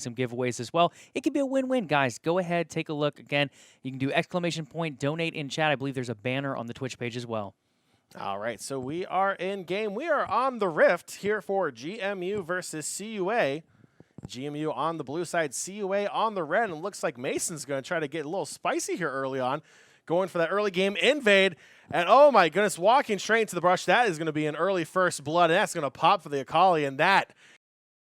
some giveaways as well. It could be a win-win, guys. Go ahead, take a look. Again, you can do exclamation point, donate in chat. I believe there's a banner on the Twitch page as well. All right, so we are in game. We are on the Rift here for GMU versus CUA. GMU on the blue side, CUA on the red, and it looks like Mason's going to try to get a little spicy here early on, going for that early game invade. And oh my goodness, walking straight into the brush, that is going to be an early first blood, and that's going to pop for the Akali, and that,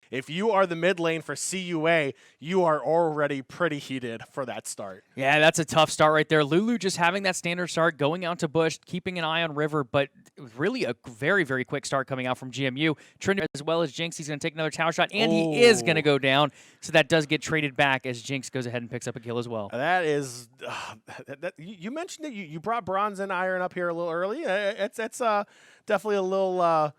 if you are the mid lane for CUA, you are already pretty heated for that start. Yeah, that's a tough start right there. Lulu just having that standard start, going out to Bush, keeping an eye on River, but really a very, very quick start coming out from GMU. Trinidad as well as Jinx, he's going to take another tower shot, and he is going to go down. So that does get traded back as Jinx goes ahead and picks up a kill as well. That is, you mentioned it. You brought Bronze and Iron up here a little early. It's definitely a little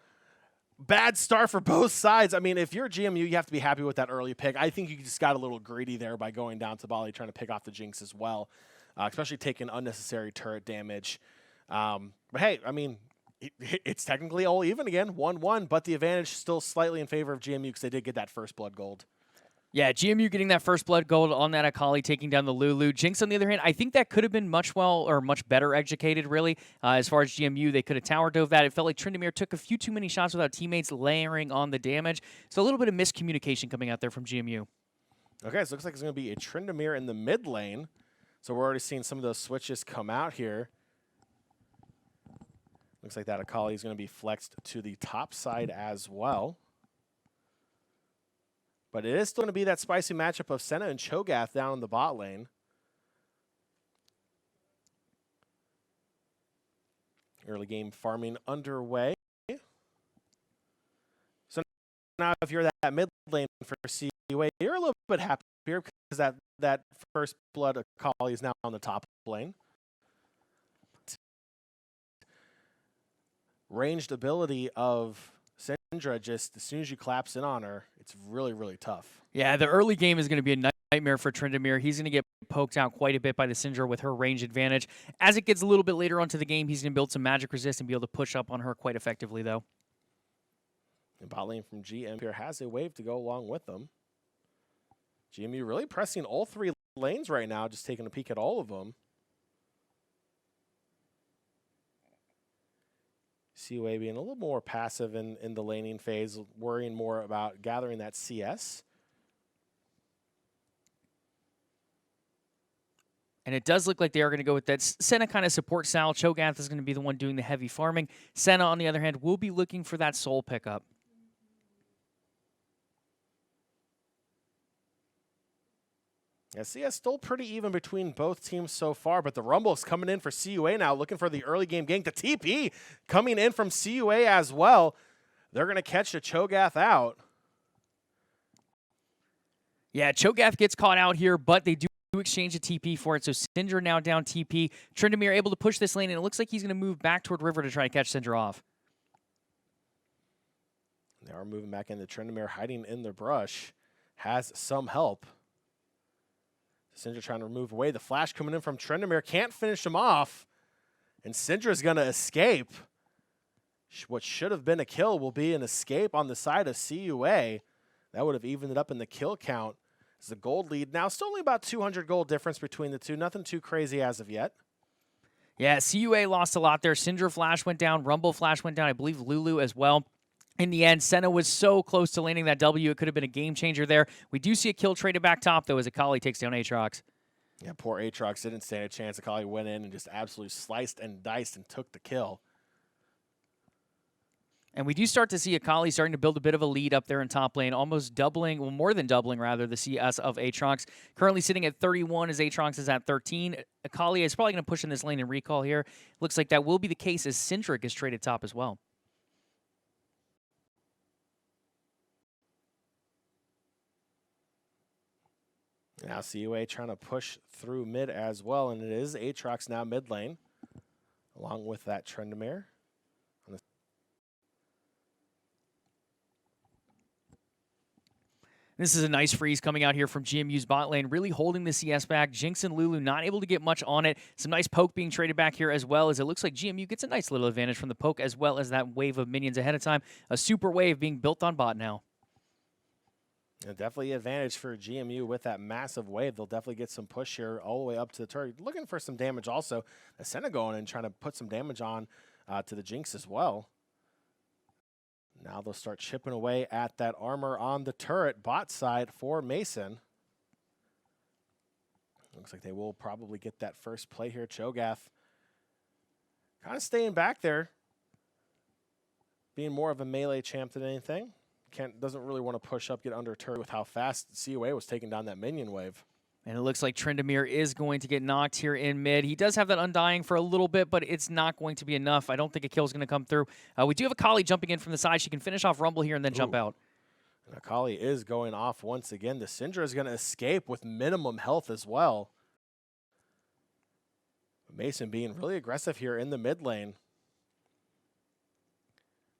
bad start for both sides. I mean, if you're GMU, you have to be happy with that early pick. I think you just got a little greedy there by going down to Bali, trying to pick off the Jinx as well, especially taking unnecessary turret damage. But hey, I mean, it's technically all even again, 1-1, but the advantage still slightly in favor of GMU because they did get that first blood gold. Yeah, GMU getting that first blood gold on that Akali, taking down the Lulu. Jinx, on the other hand, I think that could have been much better educated, really. As far as GMU, they could have tower dove that. It felt like Tryndamere took a few too many shots without teammates layering on the damage. So a little bit of miscommunication coming out there from GMU. Okay, so it looks like it's going to be a Tryndamere in the mid lane. So we're already seeing some of those switches come out here. Looks like that Akali is going to be flexed to the top side as well. But it is still going to be that spicy matchup of Senna and Cho'Gath down in the bot lane. Early game farming underway. So now if you're that mid lane for CUA, you're a little bit happier because that first blood Akali is now on the top lane. Ranged ability of Syndra, just as soon as you collapse in on her, it's really, really tough. Yeah, the early game is going to be a nightmare for Tryndamere. He's going to get poked out quite a bit by the Syndra with her range advantage. As it gets a little bit later onto the game, he's going to build some magic resist and be able to push up on her quite effectively, though. And bot lane from GMU here has a wave to go along with them. GMU really pressing all three lanes right now, just taking a peek at all of them. CUA being a little more passive in the laning phase, worrying more about gathering that CS. And it does look like they are going to go with that Senna kind of support style. Cho'Gath is going to be the one doing the heavy farming. Senna, on the other hand, will be looking for that soul pickup. Yeah, CS still pretty even between both teams so far, but the Rumble's coming in for CUA now, looking for the early game gank. The TP coming in from CUA as well. They're going to catch the Cho'Gath out. Yeah, Cho'Gath gets caught out here, but they do exchange a TP for it. So Syndra now down TP. Tryndamere able to push this lane, and it looks like he's going to move back toward River to try to catch Syndra off. They are moving back into Tryndamere, hiding in the brush. Has some help. Syndra trying to move away. The flash coming in from Tryndamere can't finish him off. And Syndra's going to escape. What should have been a kill will be an escape on the side of CUA. That would have evened it up in the kill count. It's the gold lead. Now, still only about 200 gold difference between the two. Nothing too crazy as of yet. Yeah, CUA lost a lot there. Syndra flash went down. Rumble flash went down. I believe Lulu as well. In the end, Senna was so close to landing that W. It could have been a game changer there. We do see a kill traded back top, though, as Akali takes down Aatrox. Yeah, poor Aatrox didn't stand a chance. Akali went in and just absolutely sliced and diced and took the kill. And we do start to see Akali starting to build a bit of a lead up there in top lane, almost doubling, well, more than doubling, rather, the CS of Aatrox. Currently sitting at 31 as Aatrox is at 13. Akali is probably going to push in this lane and recall here. Looks like that will be the case as Syndra is traded top as well. Now CUA trying to push through mid as well, and it is Aatrox now mid lane, along with that Tryndamere. This is a nice freeze coming out here from GMU's bot lane, really holding the CS back. Jinx and Lulu not able to get much on it. Some nice poke being traded back here as well, as it looks like GMU gets a nice little advantage from the poke as well as that wave of minions ahead of time. A super wave being built on bot now. And definitely advantage for GMU with that massive wave. They'll definitely get some push here all the way up to the turret. Looking for some damage also. The Senna going and trying to put some damage on to the Jinx as well. Now they'll start chipping away at that armor on the turret bot side for Mason. Looks like they will probably get that first play here. Cho'Gath kind of staying back there, being more of a melee champ than anything. Doesn't really want to push up, get under a turret with how fast CUA was taking down that minion wave. And it looks like Tryndamere is going to get knocked here in mid. He does have that Undying for a little bit, but it's not going to be enough. I don't think a kill is going to come through. We do have Akali jumping in from the side. She can finish off Rumble here and then jump out. And Akali is going off once again. The Syndra is going to escape with minimum health as well. Mason being really aggressive here in the mid lane.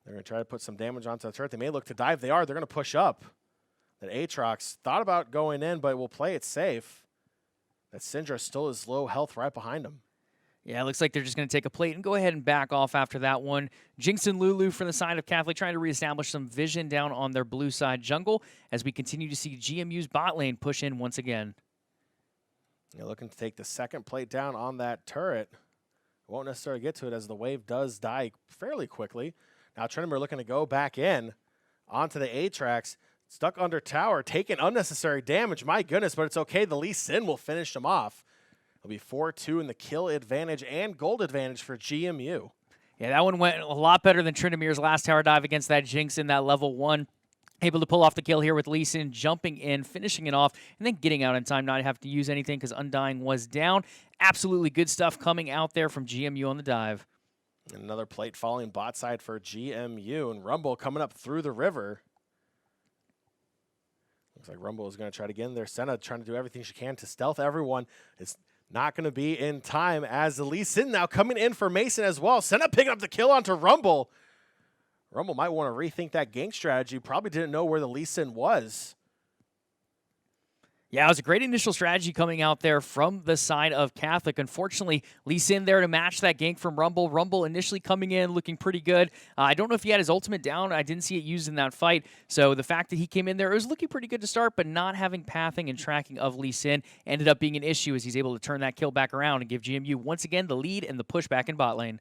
They're going to try to put some damage onto the turret. They may look to dive. They are. They're going to push up. That Aatrox thought about going in, but will play it safe. That Syndra still is low health right behind him. Yeah, it looks like they're just going to take a plate and go ahead and back off after that one. Jinx and Lulu from the side of Catholic trying to reestablish some vision down on their blue side jungle as we continue to see GMU's bot lane push in once again. You're looking to take the second plate down on that turret. Won't necessarily get to it as the wave does die fairly quickly. Now Tryndamere looking to go back in onto the Aatrox. Stuck under tower, taking unnecessary damage. My goodness, but it's okay. The Lee Sin will finish him off. It'll be 4-2 in the kill advantage and gold advantage for GMU. Yeah, that one went a lot better than Tryndamere's last tower dive against that Jinx in that level 1. Able to pull off the kill here with Lee Sin, jumping in, finishing it off, and then getting out in time, not have to use anything because Undying was down. Absolutely good stuff coming out there from GMU on the dive. And another plate falling bot side for GMU, and Rumble coming up through the river. Looks like Rumble is going to try to get in there. Senna trying to do everything she can to stealth everyone. It's not going to be in time as the Lee Sin now coming in for Mason as well. Senna picking up the kill onto Rumble. Rumble might want to rethink that gank strategy. Probably didn't know where the Lee Sin was. Yeah, it was a great initial strategy coming out there from the side of Catholic. Unfortunately, Lee Sin there to match that gank from Rumble. Rumble initially coming in looking pretty good. I don't know if he had his ultimate down. I didn't see it used in that fight. So the fact that he came in there, it was looking pretty good to start, but not having pathing and tracking of Lee Sin ended up being an issue as he's able to turn that kill back around and give GMU once again the lead and the push back in bot lane.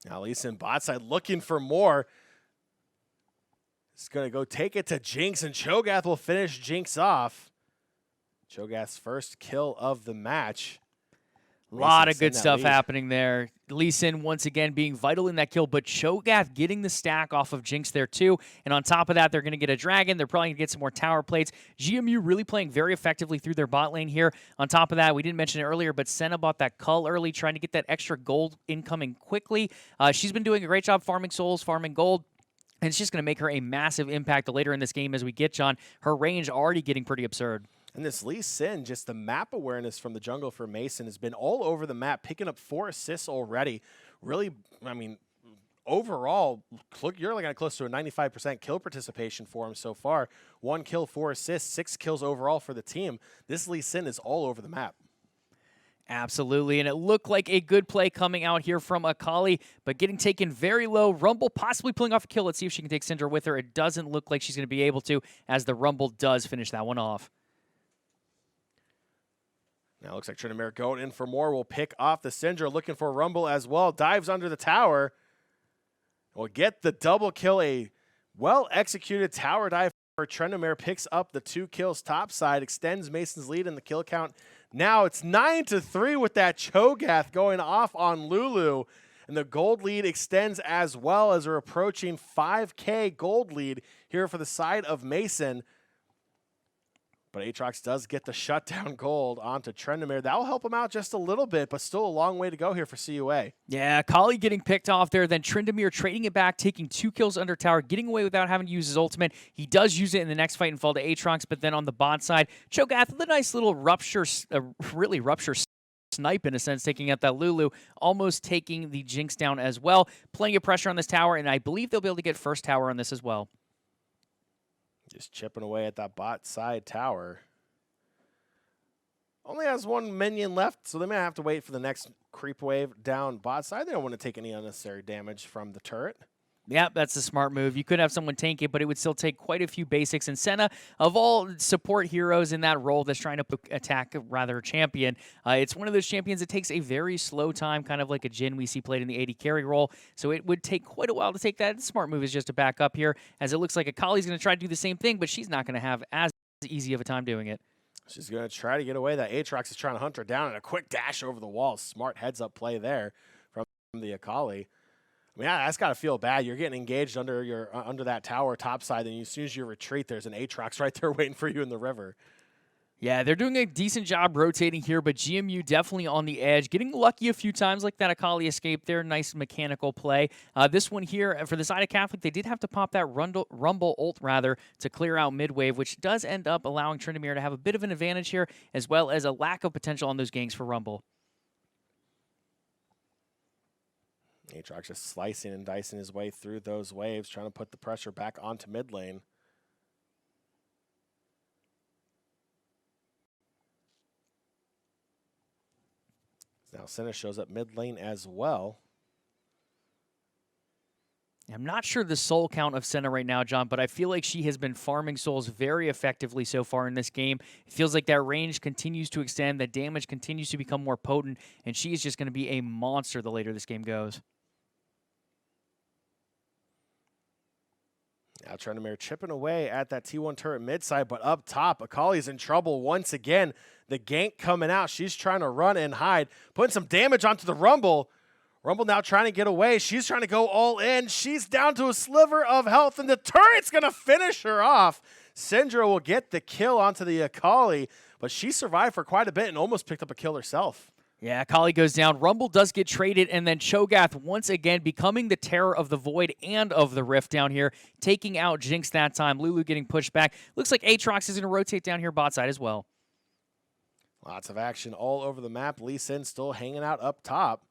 Now Lee Sin bot side looking for more. It's going to go take it to Jinx, and Cho'Gath will finish Jinx off. Cho'Gath's first kill of the match. A lot of good stuff happening there. Lee Sin once again being vital in that kill, but Cho'Gath getting the stack off of Jinx there too. And on top of that, they're going to get a dragon. They're probably going to get some more tower plates. GMU really playing very effectively through their bot lane here. On top of that, we didn't mention it earlier, but Senna bought that cull early, trying to get that extra gold incoming quickly. She's been doing a great job farming souls, farming gold. And it's just going to make her a massive impact later in this game as we get John. Her range already getting pretty absurd. And this Lee Sin, just the map awareness from the jungle for Mason has been all over the map, picking up 4 assists already. Really, I mean, overall, you're looking at close to a 95% kill participation for him so far. 1 kill, 4 assists, 6 kills overall for the team. This Lee Sin is all over the map. Absolutely, and it looked like a good play coming out here from Akali, but getting taken very low. Rumble possibly pulling off a kill. Let's see if she can take Syndra with her. It doesn't look like she's going to be able to, as the Rumble does finish that one off. Now it looks like Tryndamere going in for more. Will pick off the Syndra, looking for Rumble as well. Dives under the tower. Will get the double kill. A well-executed tower dive for Tryndamere. Picks up the 2 kills topside. Extends Mason's lead in the kill count. Now it's 9-3 with that Cho'Gath going off on Lulu. And the gold lead extends as well as we're approaching 5K gold lead here for the side of Mason. But Aatrox does get the shutdown gold onto Tryndamere. That will help him out just a little bit, but still a long way to go here for CUA. Yeah, Kali getting picked off there, then Tryndamere trading it back, taking 2 kills under tower, getting away without having to use his ultimate. He does use it in the next fight and fall to Aatrox, but then on the bot side, Cho'Gath with a nice little rupture snipe in a sense, taking out that Lulu, almost taking the Jinx down as well. Plenty of pressure on this tower, and I believe they'll be able to get first tower on this as well. Just chipping away at that bot side tower. Only has 1 minion left, so they may have to wait for the next creep wave down bot side. They don't want to take any unnecessary damage from the turret. Yeah, that's a smart move. You could have someone tank it, but it would still take quite a few basics. And Senna, of all support heroes in that role that's trying to attack rather champion, it's one of those champions that takes a very slow time, kind of like a Jhin we see played in the AD carry role. So it would take quite a while to take that. The smart move is just to back up here, as it looks like Akali's going to try to do the same thing, but she's not going to have as easy of a time doing it. She's going to try to get away. That Aatrox is trying to hunt her down, and a quick dash over the wall. Smart heads-up play there from the Akali. I mean, that's got to feel bad. You're getting engaged under under that tower topside, and as soon as you retreat, there's an Aatrox right there waiting for you in the river. Yeah, they're doing a decent job rotating here, but GMU definitely on the edge. Getting lucky a few times like that Akali escape there. Nice mechanical play. This one here, for the side of Catholic, they did have to pop that Rumble ult, rather, to clear out mid-wave, which does end up allowing Tryndamere to have a bit of an advantage here, as well as a lack of potential on those ganks for Rumble. Aatrox just slicing and dicing his way through those waves, trying to put the pressure back onto mid lane. Now Senna shows up mid lane as well. I'm not sure the soul count of Senna right now, John, but I feel like she has been farming souls very effectively so far in this game. It feels like that range continues to extend, that damage continues to become more potent, and she is just going to be a monster the later this game goes. Now Tryndamere chipping away at that T1 turret mid side, but up top, Akali's in trouble once again. The gank coming out. She's trying to run and hide, putting some damage onto the Rumble. Rumble now trying to get away. She's trying to go all in. She's down to a sliver of health, and the turret's going to finish her off. Syndra will get the kill onto the Akali, but she survived for quite a bit and almost picked up a kill herself. Yeah, Akali goes down. Rumble does get traded, and then Cho'Gath once again becoming the terror of the Void and of the Rift down here, taking out Jinx that time. Lulu getting pushed back. Looks like Aatrox is going to rotate down here bot side as well. Lots of action all over the map. Lee Sin still hanging out up top,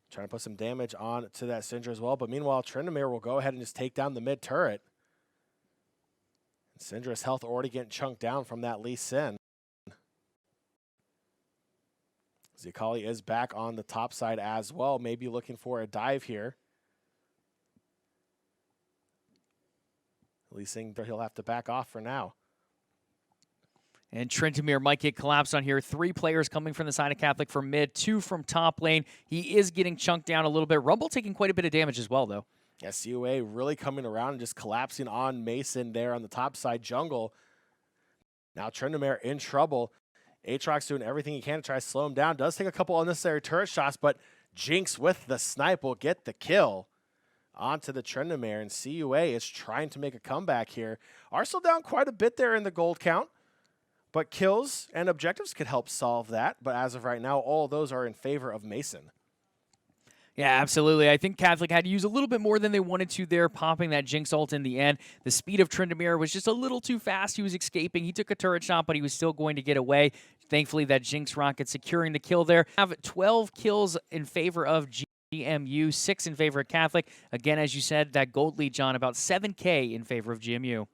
trying to put some damage on to that Syndra as well. But meanwhile, Tryndamere will go ahead and just take down the mid turret. Syndra's health already getting chunked down from that Lee Sin. Akali is back on the top side as well, maybe looking for a dive here. Lee Sin, he'll have to back off for now. And Tryndamere might get collapsed on here. 3 players coming from the side of Catholic from mid, 2 from top lane. He is getting chunked down a little bit. Rumble taking quite a bit of damage as well, though. Yeah, CUA really coming around and just collapsing on Mason there on the top side jungle. Now Tryndamere in trouble. Aatrox doing everything he can to try to slow him down. Does take a couple unnecessary turret shots, but Jinx with the snipe will get the kill onto the Tryndamere, and CUA is trying to make a comeback here. Are still down quite a bit there in the gold count, but kills and objectives could help solve that. But as of right now, all of those are in favor of Mason. Yeah, absolutely. I think Catholic had to use a little bit more than they wanted to there, popping that Jinx ult in the end. The speed of Tryndamere was just a little too fast. He was escaping. He took a turret shot, but he was still going to get away. Thankfully, that Jinx rocket securing the kill there. Have 12 kills in favor of GMU, 6 in favor of Catholic. Again, as you said, that gold lead, John, about 7K in favor of GMU.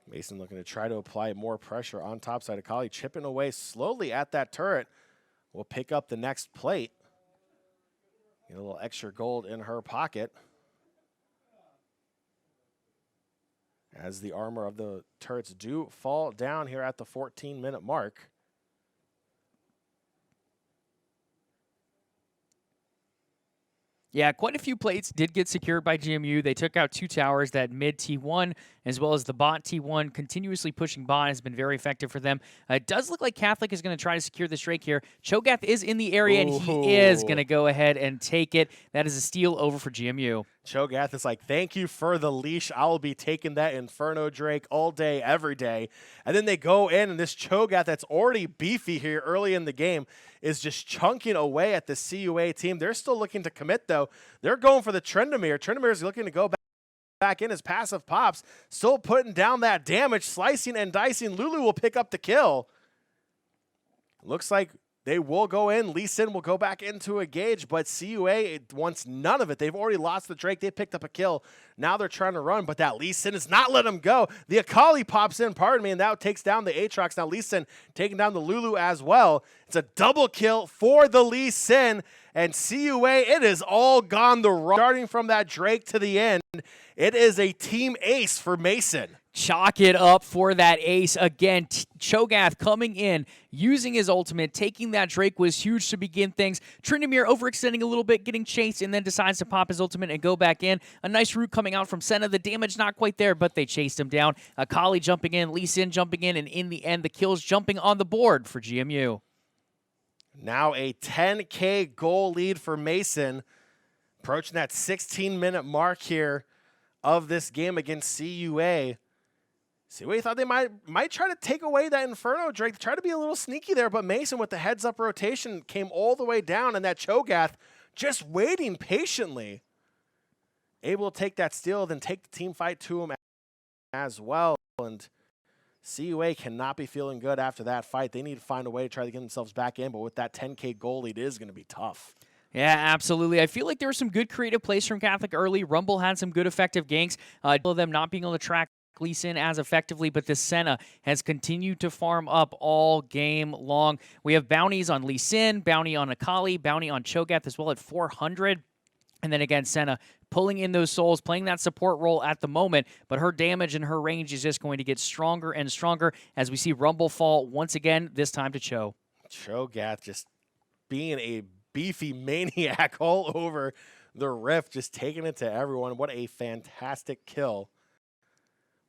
Mason looking to try to apply more pressure on topside. Akali chipping away slowly at that turret. Will pick up the next plate. Get a little extra gold in her pocket. As the armor of the turrets do fall down here at the 14-minute mark. Yeah, quite a few plates did get secured by GMU. They took out 2 towers. That mid T1 as well as the bot T1. Continuously pushing bot has been very effective for them. It does look like Catholic is going to try to secure the Drake here. Cho'Gath is in the area, and he is going to go ahead and take it. That is a steal over for GMU. Cho'Gath is like, thank you for the leash. I will be taking that Inferno Drake all day, every day. And then they go in, and this Cho'Gath that's already beefy here early in the game is just chunking away at the CUA team. They're still looking to commit, though. They're going for the Tryndamere. Tryndamere is looking to go back in. His passive pops, still putting down that damage, slicing and dicing. Lulu will pick up the kill. Looks like They will go in. Lee Sin will go back into a gauge, but CUA wants none of it. They've already lost the Drake. They picked up a kill. Now they're trying to run, but that Lee Sin is not letting them go. The Akali pops in, pardon me, and that takes down the Aatrox. Now Lee Sin taking down the Lulu as well. It's a double kill for the Lee Sin, and CUA, it is all gone the wrong. Starting from that Drake to the end, it is a team ace for Mason. Chalk it up for that ace. Again, Cho'Gath coming in, using his ultimate, taking that Drake was huge to begin things. Tryndamere overextending a little bit, getting chased, and then decides to pop his ultimate and go back in. A nice root coming out from Senna. The damage not quite there, but they chased him down. Akali jumping in, Lee Sin jumping in, and in the end, the kills jumping on the board for GMU. Now a 10K goal lead for Mason, approaching that 16-minute mark here of this game against CUA. CUA thought they might try to take away that Inferno Drake, try to be a little sneaky there, but Mason with the heads-up rotation came all the way down, and that Cho'Gath just waiting patiently. Able to take that steal, then take the team fight to him as well, and CUA cannot be feeling good after that fight. They need to find a way to try to get themselves back in, but with that 10K goal lead, it is going to be tough. Yeah, absolutely. I feel like there were some good creative plays from Catholic early. Rumble had some good effective ganks. Them not being on the track Lee Sin as effectively, but the Senna has continued to farm up all game long. We have bounties on Lee Sin, bounty on Akali, bounty on Cho'Gath as well at 400. And then again, Senna pulling in those souls, playing that support role at the moment, but her damage and her range is just going to get stronger and stronger as we see Rumble fall once again, this time to Cho. Cho'Gath just being a beefy maniac all over the Rift, just taking it to everyone. What a fantastic kill.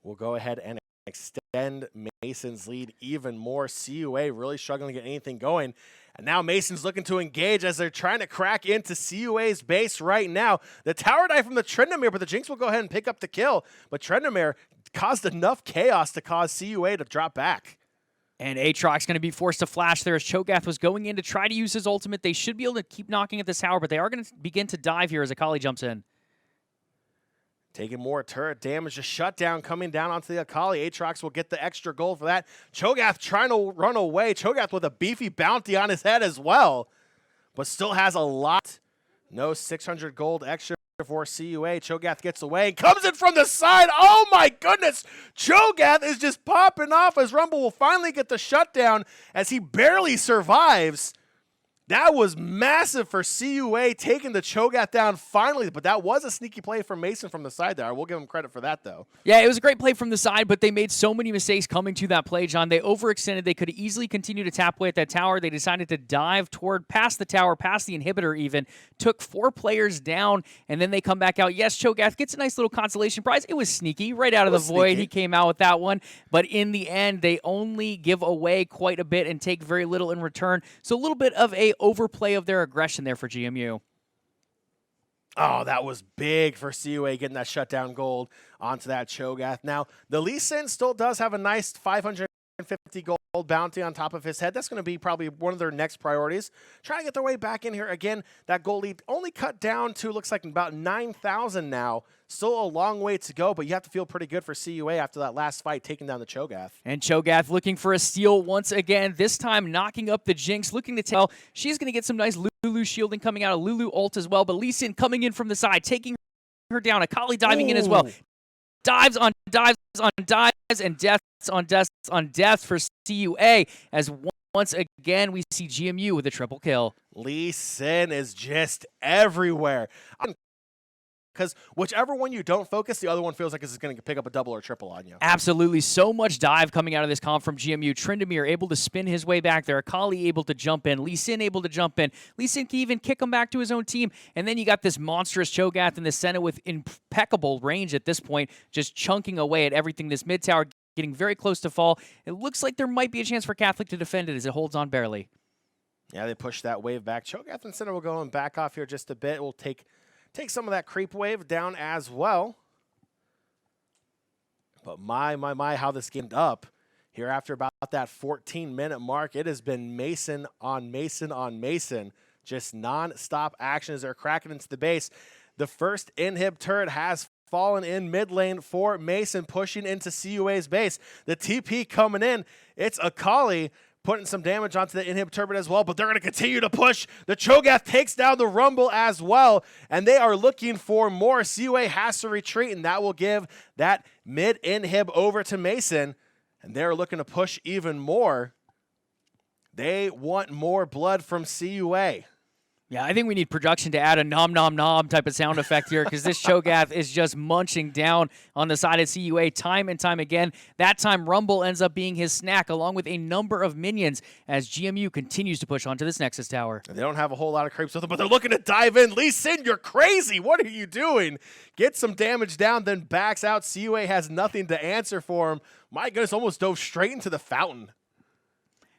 We'll go ahead and extend Mason's lead even more. CUA really struggling to get anything going. And now Mason's looking to engage as they're trying to crack into CUA's base right now. The tower dive from the Tryndamere, but the Jinx will go ahead and pick up the kill. But Tryndamere caused enough chaos to cause CUA to drop back. And Aatrox going to be forced to flash there as Cho'Gath was going in to try to use his ultimate. They should be able to keep knocking at this tower, but they are going to begin to dive here as Akali jumps in. Taking more turret damage, a shutdown coming down onto the Akali. Aatrox will get the extra gold for that. Cho'Gath trying to run away. Cho'Gath with a beefy bounty on his head as well, but still has a lot. No 600 gold extra for CUA. Cho'Gath gets away, comes in from the side. Oh my goodness! Cho'Gath is just popping off as Rumble will finally get the shutdown as he barely survives. That was massive for CUA, taking the Cho'Gath down finally, but that was a sneaky play from Mason from the side there. I will give him credit for that, though. Yeah, it was a great play from the side, but they made so many mistakes coming to that play, John. They overextended. They could easily continue to tap away at that tower. They decided to dive toward past the tower, past the inhibitor even, took 4 players down, and then they come back out. Yes, Cho'Gath gets a nice little consolation prize. It was sneaky, right out of the void. He came out with that one, but in the end, they only give away quite a bit and take very little in return. So a little bit of a overplay of their aggression there for GMU. Oh, that was big for CUA getting that shutdown gold onto that Cho'Gath. Now, the Lee Sin still does have a nice 550 gold bounty on top of his head. That's going to be probably one of their next priorities. Trying to get their way back in here. Again, that gold lead only cut down to, looks like about 9,000 now. Still a long way to go, but you have to feel pretty good for CUA after that last fight, taking down the Cho'Gath. And Cho'Gath looking for a steal once again, this time knocking up the Jinx, looking to tell she's going to get some nice Lulu shielding coming out of Lulu ult as well, but Lee Sin coming in from the side, taking her down. Akali diving in as well. Dives on dives on dives and deaths on deaths on deaths for CUA as once again we see GMU with a triple kill. Lee Sin is just everywhere. Because whichever one you don't focus, the other one feels like it's going to pick up a double or triple on you. Absolutely. So much dive coming out of this comp from GMU. Tryndamere able to spin his way back there. Akali able to jump in. Lee Sin able to jump in. Lee Sin can even kick him back to his own team. And then you got this monstrous Cho'Gath in the Senna with impeccable range at this point, just chunking away at everything. This mid tower getting very close to fall. It looks like there might be a chance for Catholic to defend it as it holds on barely. Yeah, they push that wave back. Cho'Gath and Senna will go and back off here just a bit. We'll take some of that creep wave down as well. But my, how this gamed up here after about that 14-minute mark. It has been Mason on Mason on Mason. Just non-stop action as they're cracking into the base. The first inhib turret has fallen in mid lane for Mason, pushing into CUA's base. The TP coming in. It's Akali putting some damage onto the inhib turbine as well, but they're going to continue to push. The Cho'Gath takes down the Rumble as well, and they are looking for more. CUA has to retreat, and that will give that mid inhib over to Mason, and they're looking to push even more. They want more blood from CUA. Yeah, I think we need production to add a nom nom nom type of sound effect here, because this Cho'Gath is just munching down on the side of CUA time and time again. That time, Rumble ends up being his snack, along with a number of minions, as GMU continues to push onto this Nexus tower. They don't have a whole lot of creeps with them, but they're looking to dive in. Lee Sin, you're crazy. What are you doing? Get some damage down, then backs out. CUA has nothing to answer for him. My goodness, almost dove straight into the fountain.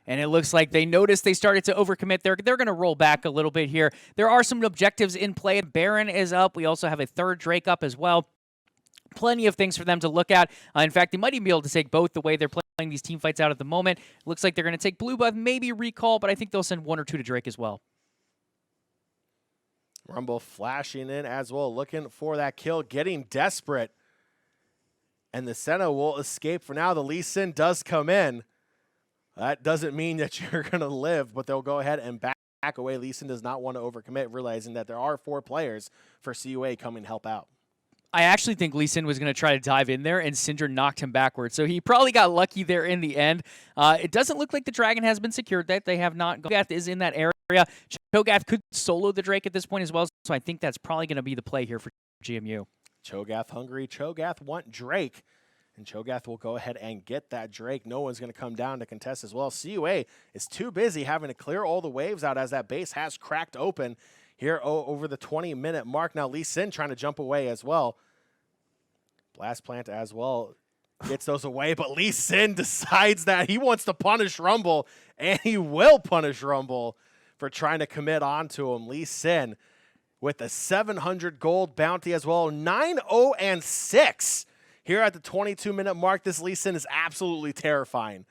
And it looks like they noticed they started to overcommit. They're going to roll back a little bit here. There are some objectives in play. Baron is up. We also have a third Drake up as well. Plenty of things for them to look at. In fact, they might even be able to take both the way they're playing these team fights out at the moment. Looks like they're going to take blue buff, maybe recall, but I think they'll send 1 or 2 to Drake as well. Rumble flashing in as well, looking for that kill, getting desperate. And the Senna will escape for now. The Lee Sin does come in. That doesn't mean that you're going to live, but they'll go ahead and back away. Lee Sin does not want to overcommit, realizing that there are 4 players for CUA coming to help out. I actually think Lee Sin was going to try to dive in there, and Syndra knocked him backwards. So he probably got lucky there in the end. It doesn't look like the Dragon has been secured. That they have not. Cho'Gath is in that area. Cho'Gath could solo the Drake at this point as well, so I think that's probably going to be the play here for GMU. Cho'Gath hungry. Cho'Gath want Drake. And Cho'Gath will go ahead and get that Drake. No one's going to come down to contest as well. CUA is too busy having to clear all the waves out as that base has cracked open here over the 20-minute mark. Now Lee Sin trying to jump away as well. Blast Plant as well gets those away, but Lee Sin decides that he wants to punish Rumble, and he will punish Rumble for trying to commit onto him. Lee Sin with a 700 gold bounty as well. 9-0-6. Here at the 22-minute mark, this Lee Sin is absolutely terrifying.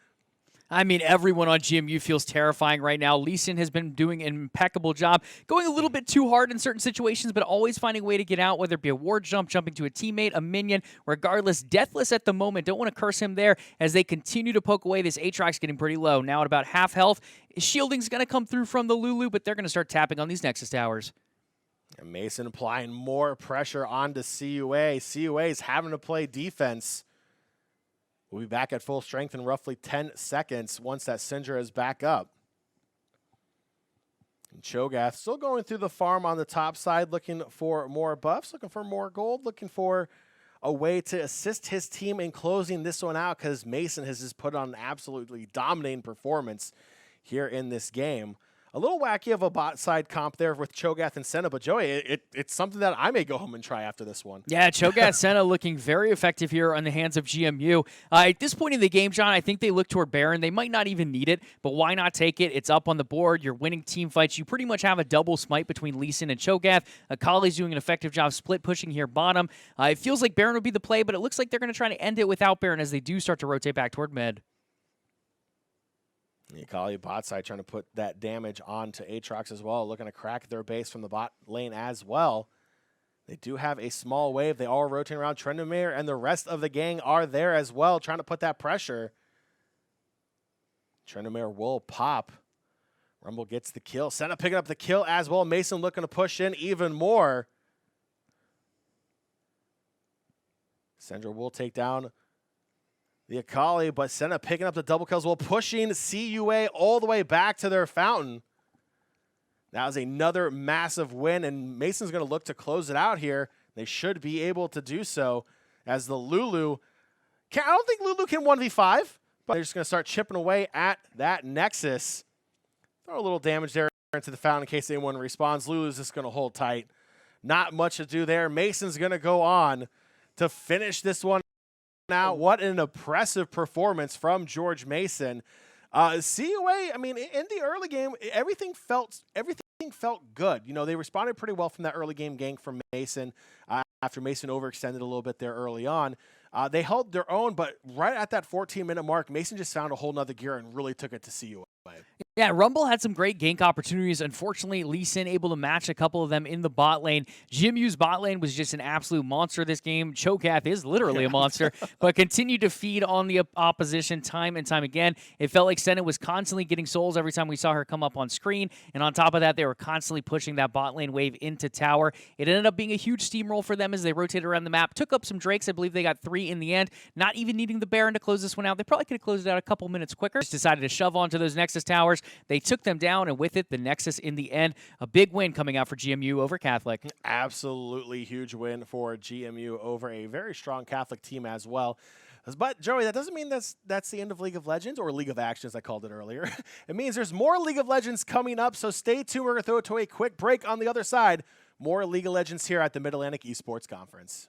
I mean, everyone on GMU feels terrifying right now. Lee Sin has been doing an impeccable job, going a little bit too hard in certain situations, but always finding a way to get out, whether it be a ward jump, jumping to a teammate, a minion. Regardless, deathless at the moment. Don't want to curse him there as they continue to poke away. This Aatrox getting pretty low. Now at about half health. Shielding's going to come through from the Lulu, but they're going to start tapping on these Nexus towers. And Mason applying more pressure onto CUA. CUA is having to play defense. We'll be back at full strength in roughly 10 seconds once that Syndra is back up. And Cho'Gath still going through the farm on the top side, looking for more buffs, looking for more gold, looking for a way to assist his team in closing this one out, because Mason has just put on an absolutely dominating performance here in this game. A little wacky of a bot side comp there with Cho'Gath and Senna, but Joey, it's something that I may go home and try after this one. Yeah, Cho'Gath Senna looking very effective here on the hands of GMU. At this point in the game, John, I think they look toward Baron. They might not even need it, but why not take it? It's up on the board. You're winning team fights. You pretty much have a double smite between Lee Sin and Cho'Gath. Akali's doing an effective job split pushing here bottom. It feels like Baron would be the play, but it looks like they're going to try to end it without Baron as they do start to rotate back toward mid. The Akali bot side trying to put that damage onto Aatrox as well, looking to crack their base from the bot lane as well. They do have a small wave. They are rotating around. Trendemir and the rest of the gang are there as well, trying to put that pressure. Trendemir will pop. Rumble gets the kill. Senna picking up the kill as well. Mason looking to push in even more. Syndra will take down the Akali, but Senna picking up the double kills while pushing CUA all the way back to their fountain. That was another massive win, and Mason's going to look to close it out here. They should be able to do so as the Lulu. I don't think Lulu can 1v5, but they're just going to start chipping away at that Nexus. Throw a little damage there into the fountain in case anyone responds. Lulu's just going to hold tight. Not much to do there. Mason's going to go on to finish this one. Now, what an impressive performance from George Mason. CUA, I mean, in the early game, everything felt good. You know, they responded pretty well from that early game gank from Mason after Mason overextended a little bit there early on. They held their own, but right at that 14-minute mark, Mason just found a whole nother gear and really took it to CUA. Yeah, Rumble had some great gank opportunities. Unfortunately, Lee Sin able to match a couple of them in the bot lane. GMU's bot lane was just an absolute monster this game. Cho'Gath is literally a monster, but continued to feed on the opposition time and time again. It felt like Senna was constantly getting souls every time we saw her come up on screen, and on top of that, they were constantly pushing that bot lane wave into tower. It ended up being a huge steamroll for them as they rotated around the map, took up some Drakes. I believe they got 3 in the end, not even needing the Baron to close this one out. They probably could have closed it out a couple minutes quicker. Just decided to shove onto those Nexus towers. They took them down, and with it, the Nexus in the end. A big win coming out for GMU over Catholic. Absolutely huge win for GMU over a very strong Catholic team as well. But, Joey, that doesn't mean that's the end of League of Legends, or League of Action, as I called it earlier. It means there's more League of Legends coming up, so stay tuned. We're going to throw it to a quick break. On the other side, more League of Legends here at the Mid-Atlantic Esports Conference.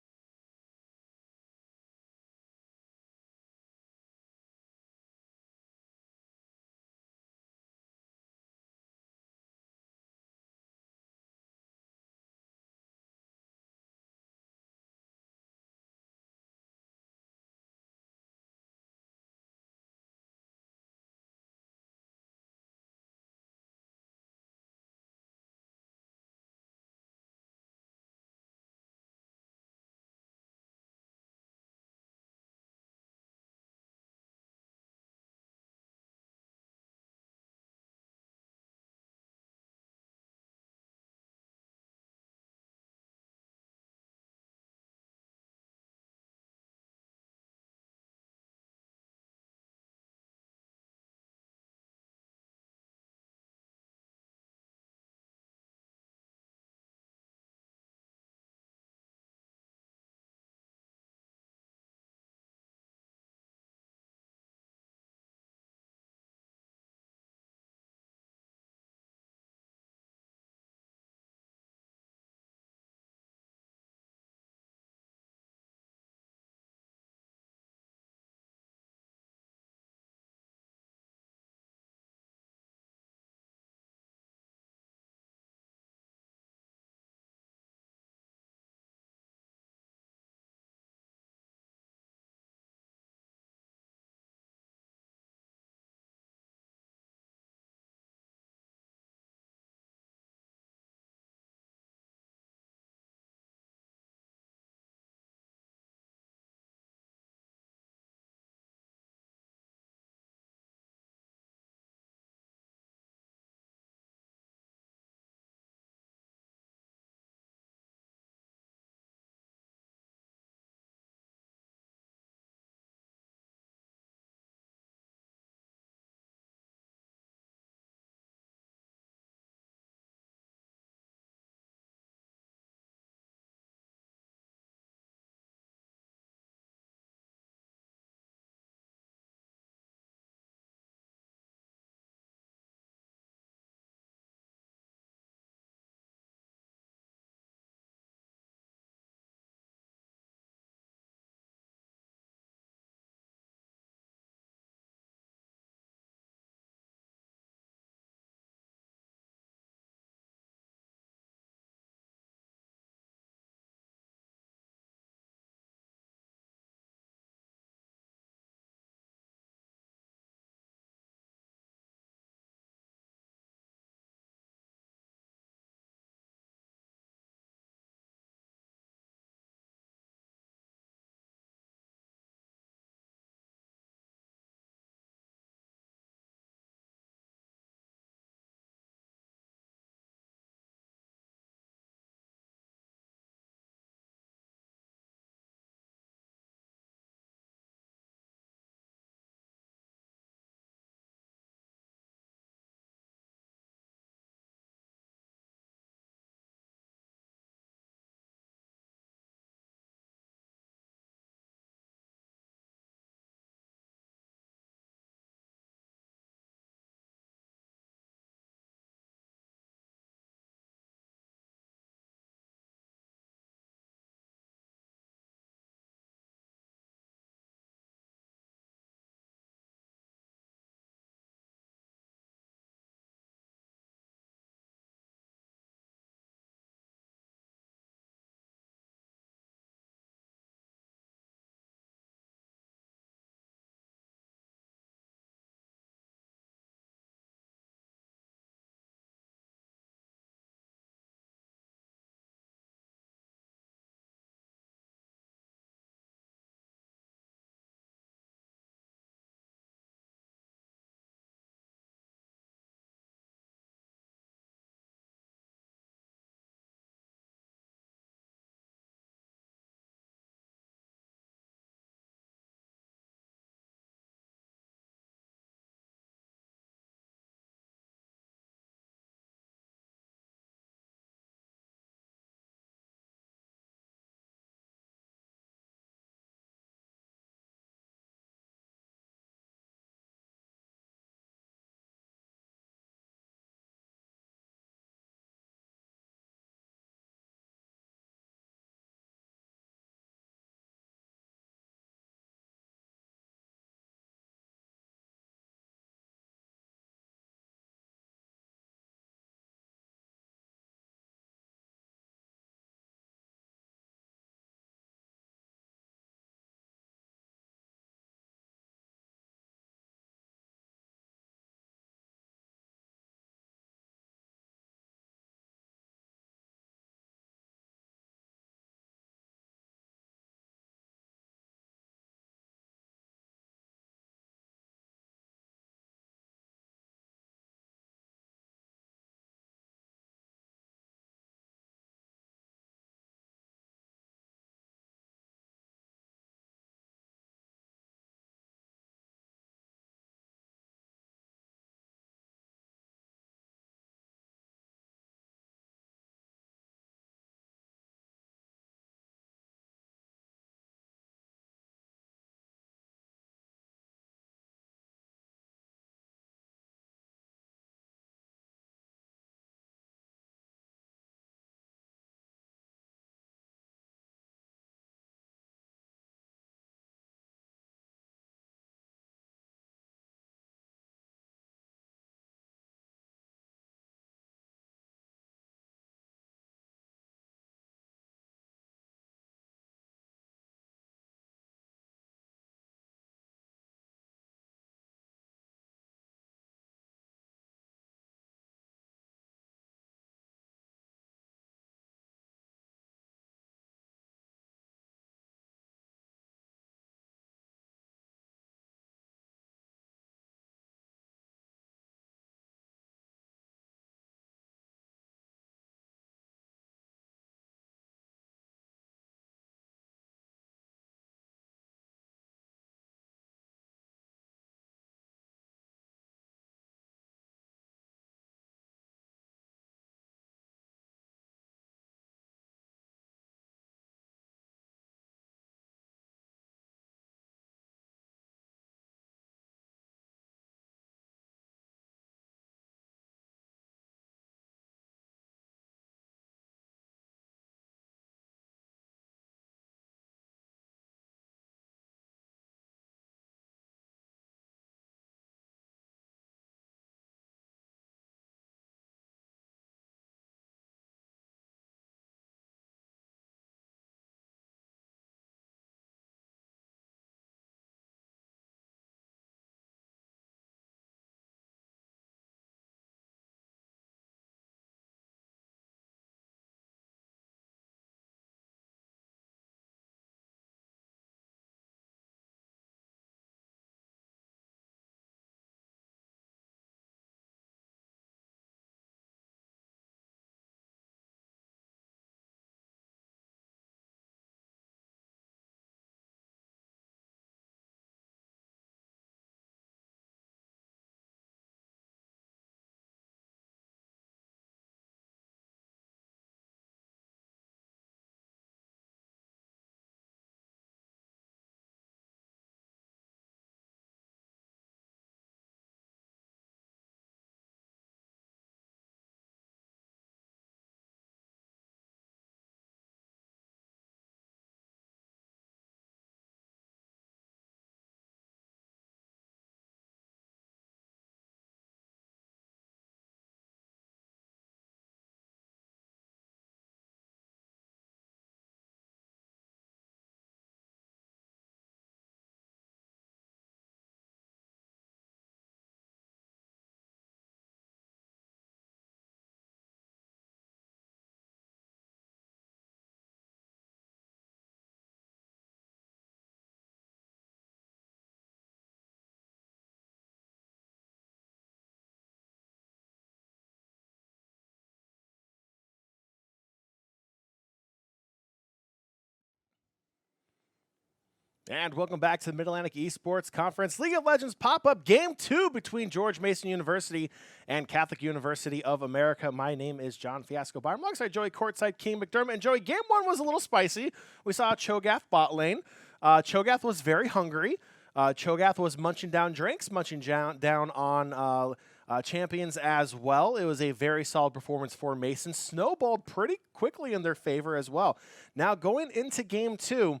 And welcome back to the Mid-Atlantic Esports Conference League of Legends pop-up Game 2 between George Mason University and Catholic University of America. My name is John Fiasco-Byram, alongside Joey Courtside King McDermott. And Joey, Game 1 was a little spicy. We saw Cho'Gath bot lane. Cho'Gath was very hungry. Cho'Gath was munching down drinks, munching down on champions as well. It was a very solid performance for Mason. Snowballed pretty quickly in their favor as well. Now going into Game 2,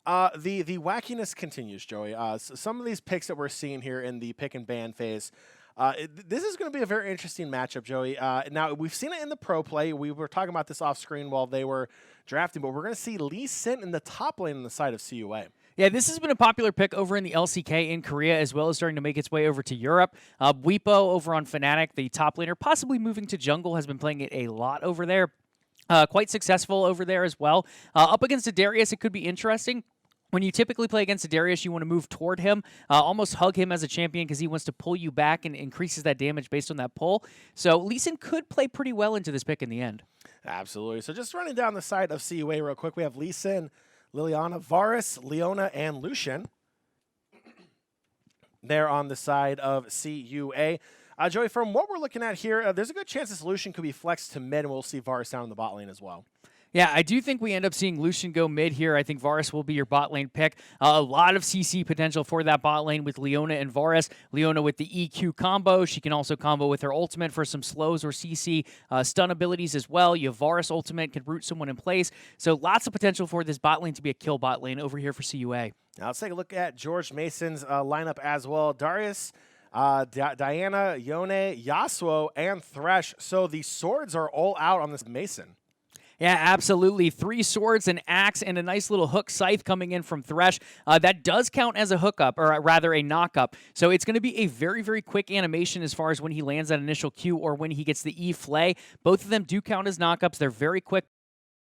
the wackiness continues, Joey. So some of these picks that we're seeing here in the pick and ban phase, this is going to be a very interesting matchup, Joey. Now, we've seen it in the pro play. We were talking about this off screen while they were drafting, but we're going to see Lee Sin in the top lane on the side of CUA. Yeah, this has been a popular pick over in the LCK in Korea, as well as starting to make its way over to Europe. Weepo over on Fnatic, the top laner, possibly moving to jungle, has been playing it a lot over there. Quite successful over there as well. Up against a Darius, it could be interesting. When you typically play against a Darius, you want to move toward him, almost hug him as a champion because he wants to pull you back and increases that damage based on that pull. So Lee Sin could play pretty well into this pick in the end. Absolutely. So just running down the side of CUA real quick, we have Lee Sin, Liliana, Varus, Leona, and Lucian. There on the side of CUA. Joey, from what we're looking at here, there's a good chance this Lucian could be flexed to mid, and we'll see Varus down in the bot lane as well. Yeah, I do think we end up seeing Lucian go mid here. I think Varus will be your bot lane pick. A lot of CC potential for that bot lane with Leona and Varus. Leona with the EQ combo. She can also combo with her ultimate for some slows or CC stun abilities as well. You have Varus ultimate, can root someone in place. So lots of potential for this bot lane to be a kill bot lane over here for CUA. Now let's take a look at George Mason's lineup as well. Darius, Diana, Yone, Yasuo, and Thresh. So the swords are all out on this Mason. Yeah, absolutely. 3 swords, an axe, and a nice little hook scythe coming in from Thresh. That does count as a hookup, or rather a knockup. So it's going to be a very, very quick animation as far as when he lands that initial Q or when he gets the E flay. Both of them do count as knockups. They're very quick,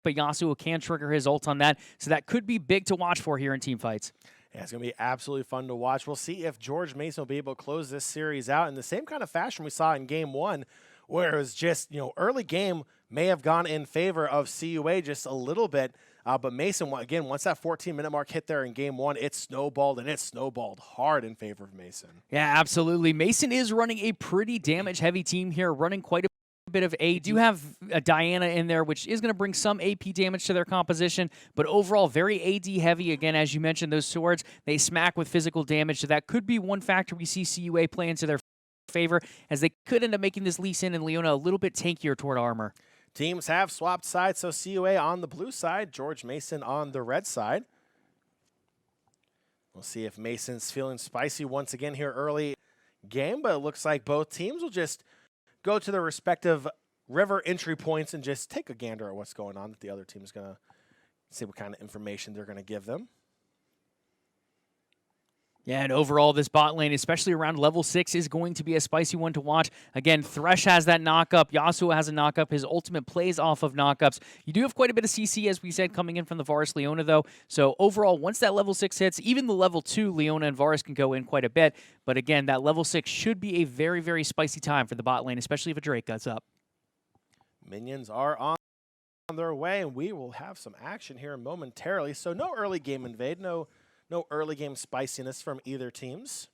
but Yasuo can trigger his ult on that. So that could be big to watch for here in team fights. Yeah, it's going to be absolutely fun to watch. We'll see if George Mason will be able to close this series out in the same kind of fashion we saw in Game 1, where it was just, early game may have gone in favor of CUA just a little bit, but Mason, again, once that 14-minute mark hit there in Game 1, it snowballed, and it snowballed hard in favor of Mason. Yeah, absolutely. Mason is running a pretty damage-heavy team here, running quite a bit of AD. You have a Diana in there, which is going to bring some AP damage to their composition, but overall very AD heavy. Again, as you mentioned, those swords, they smack with physical damage, so that could be one factor we see CUA play into their favor, as they could end up making this Lee Sin and Leona a little bit tankier toward armor. Teams have swapped sides, so CUA on the blue side, George Mason on the red side. We'll see if Mason's feeling spicy once again here early game, but it looks like both teams will just go to their respective river entry points and just take a gander at what's going on. That the other team's going to see what kind of information they're going to give them. Yeah, and overall, this bot lane, especially around level 6, is going to be a spicy one to watch. Again, Thresh has that knockup. Yasuo has a knockup. His ultimate plays off of knockups. You do have quite a bit of CC, as we said, coming in from the Varus Leona, though. So overall, once that level 6 hits, even the level 2 Leona and Varus can go in quite a bit. But again, that level 6 should be a very, very spicy time for the bot lane, especially if a Drake guts up. Minions are on their way, and we will have some action here momentarily. So no early game invade, no early game spiciness from either teams.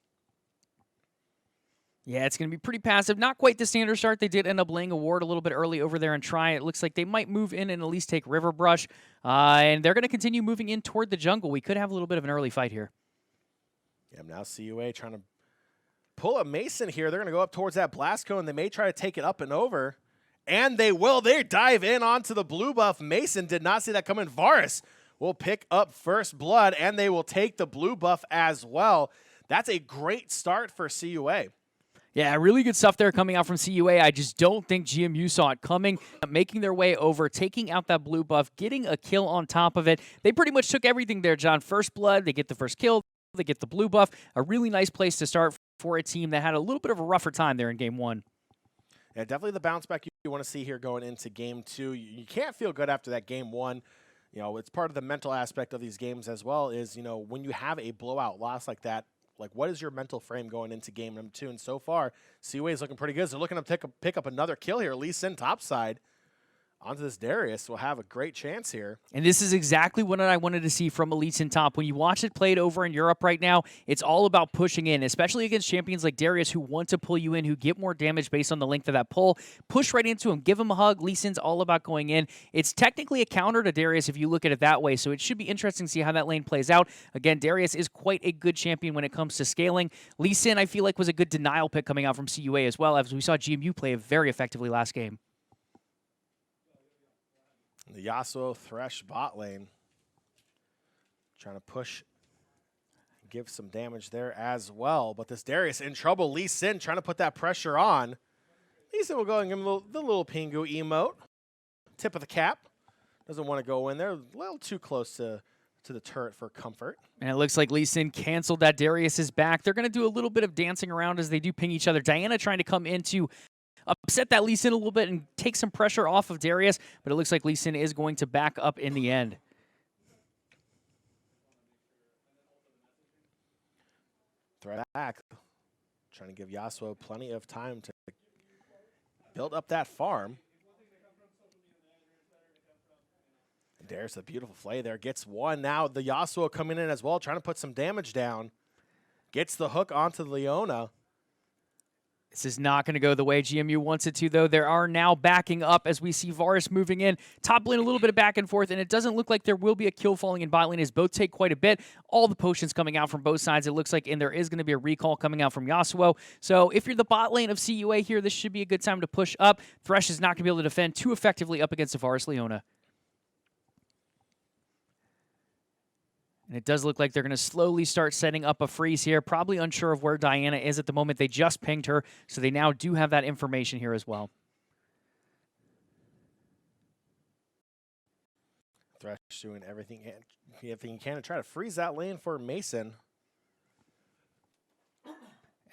Yeah, it's going to be pretty passive. Not quite the standard start. They did end up laying a ward a little bit early over there and try. It looks like they might move in and at least take River Brush. And they're going to continue moving in toward the jungle. We could have a little bit of an early fight here. Yeah, now CUA trying to pull a Mason here. They're going to go up towards that blast cone. They may try to take it up and over. And they will. They dive in onto the blue buff. Mason did not see that coming. Varus will pick up first blood, and they will take the blue buff as well. That's a great start for CUA. Yeah, really good stuff there coming out from CUA. I just don't think GMU saw it coming. Making their way over, taking out that blue buff, getting a kill on top of it. They pretty much took everything there, John. First blood, they get the first kill, they get the blue buff. A really nice place to start for a team that had a little bit of a rougher time there in Game 1. Yeah, definitely the bounce back you want to see here going into Game 2. You can't feel good after that Game 1. It's part of the mental aspect of these games as well is, when you have a blowout loss like that, what is your mental frame going into Game number 2? And so far, CUA is looking pretty good. So they're looking to pick up another kill here, Lee Sin topside. onto this Darius will have a great chance here. And this is exactly what I wanted to see from Elites in top. When you watch it played over in Europe right now, it's all about pushing in, especially against champions like Darius who want to pull you in, who get more damage based on the length of that pull. Push right into him, give him a hug. Lee Sin's all about going in. It's technically a counter to Darius if you look at it that way, so it should be interesting to see how that lane plays out. Again, Darius is quite a good champion when it comes to scaling. Lee Sin, I feel like, was a good denial pick coming out from CUA as well, as we saw GMU play very effectively last game. The Yasuo Thresh bot lane. Trying to push, give some damage there as well. But this Darius in trouble. Lee Sin trying to put that pressure on. Lee Sin will go and give him the little Pingu emote. Tip of the cap. Doesn't want to go in there. A little too close to the turret for comfort. And it looks like Lee Sin canceled that. Darius is back. They're going to do a little bit of dancing around as they do ping each other. Diana trying to come into upset that Lee Sin a little bit and take some pressure off of Darius, but it looks like Lee Sin is going to back up in the end. Threat back. Trying to give Yasuo plenty of time to build up that farm. Darius, a beautiful play there. Gets one. Now the Yasuo coming in as well, trying to put some damage down. Gets the hook onto Leona. This is not going to go the way GMU wants it to, though. There are now backing up as we see Varus moving in. Top lane, a little bit of back and forth, and it doesn't look like there will be a kill falling in bot lane as both take quite a bit. All the potions coming out from both sides, it looks like, and there is going to be a recall coming out from Yasuo. So if you're the bot lane of CUA here, this should be a good time to push up. Thresh is not going to be able to defend too effectively up against the Varus Leona. And it does look like they're going to slowly start setting up a freeze here. Probably unsure of where Diana is at the moment. They just pinged her, so they now do have that information here as well. Thresh doing everything he can to try to freeze that lane for Mason.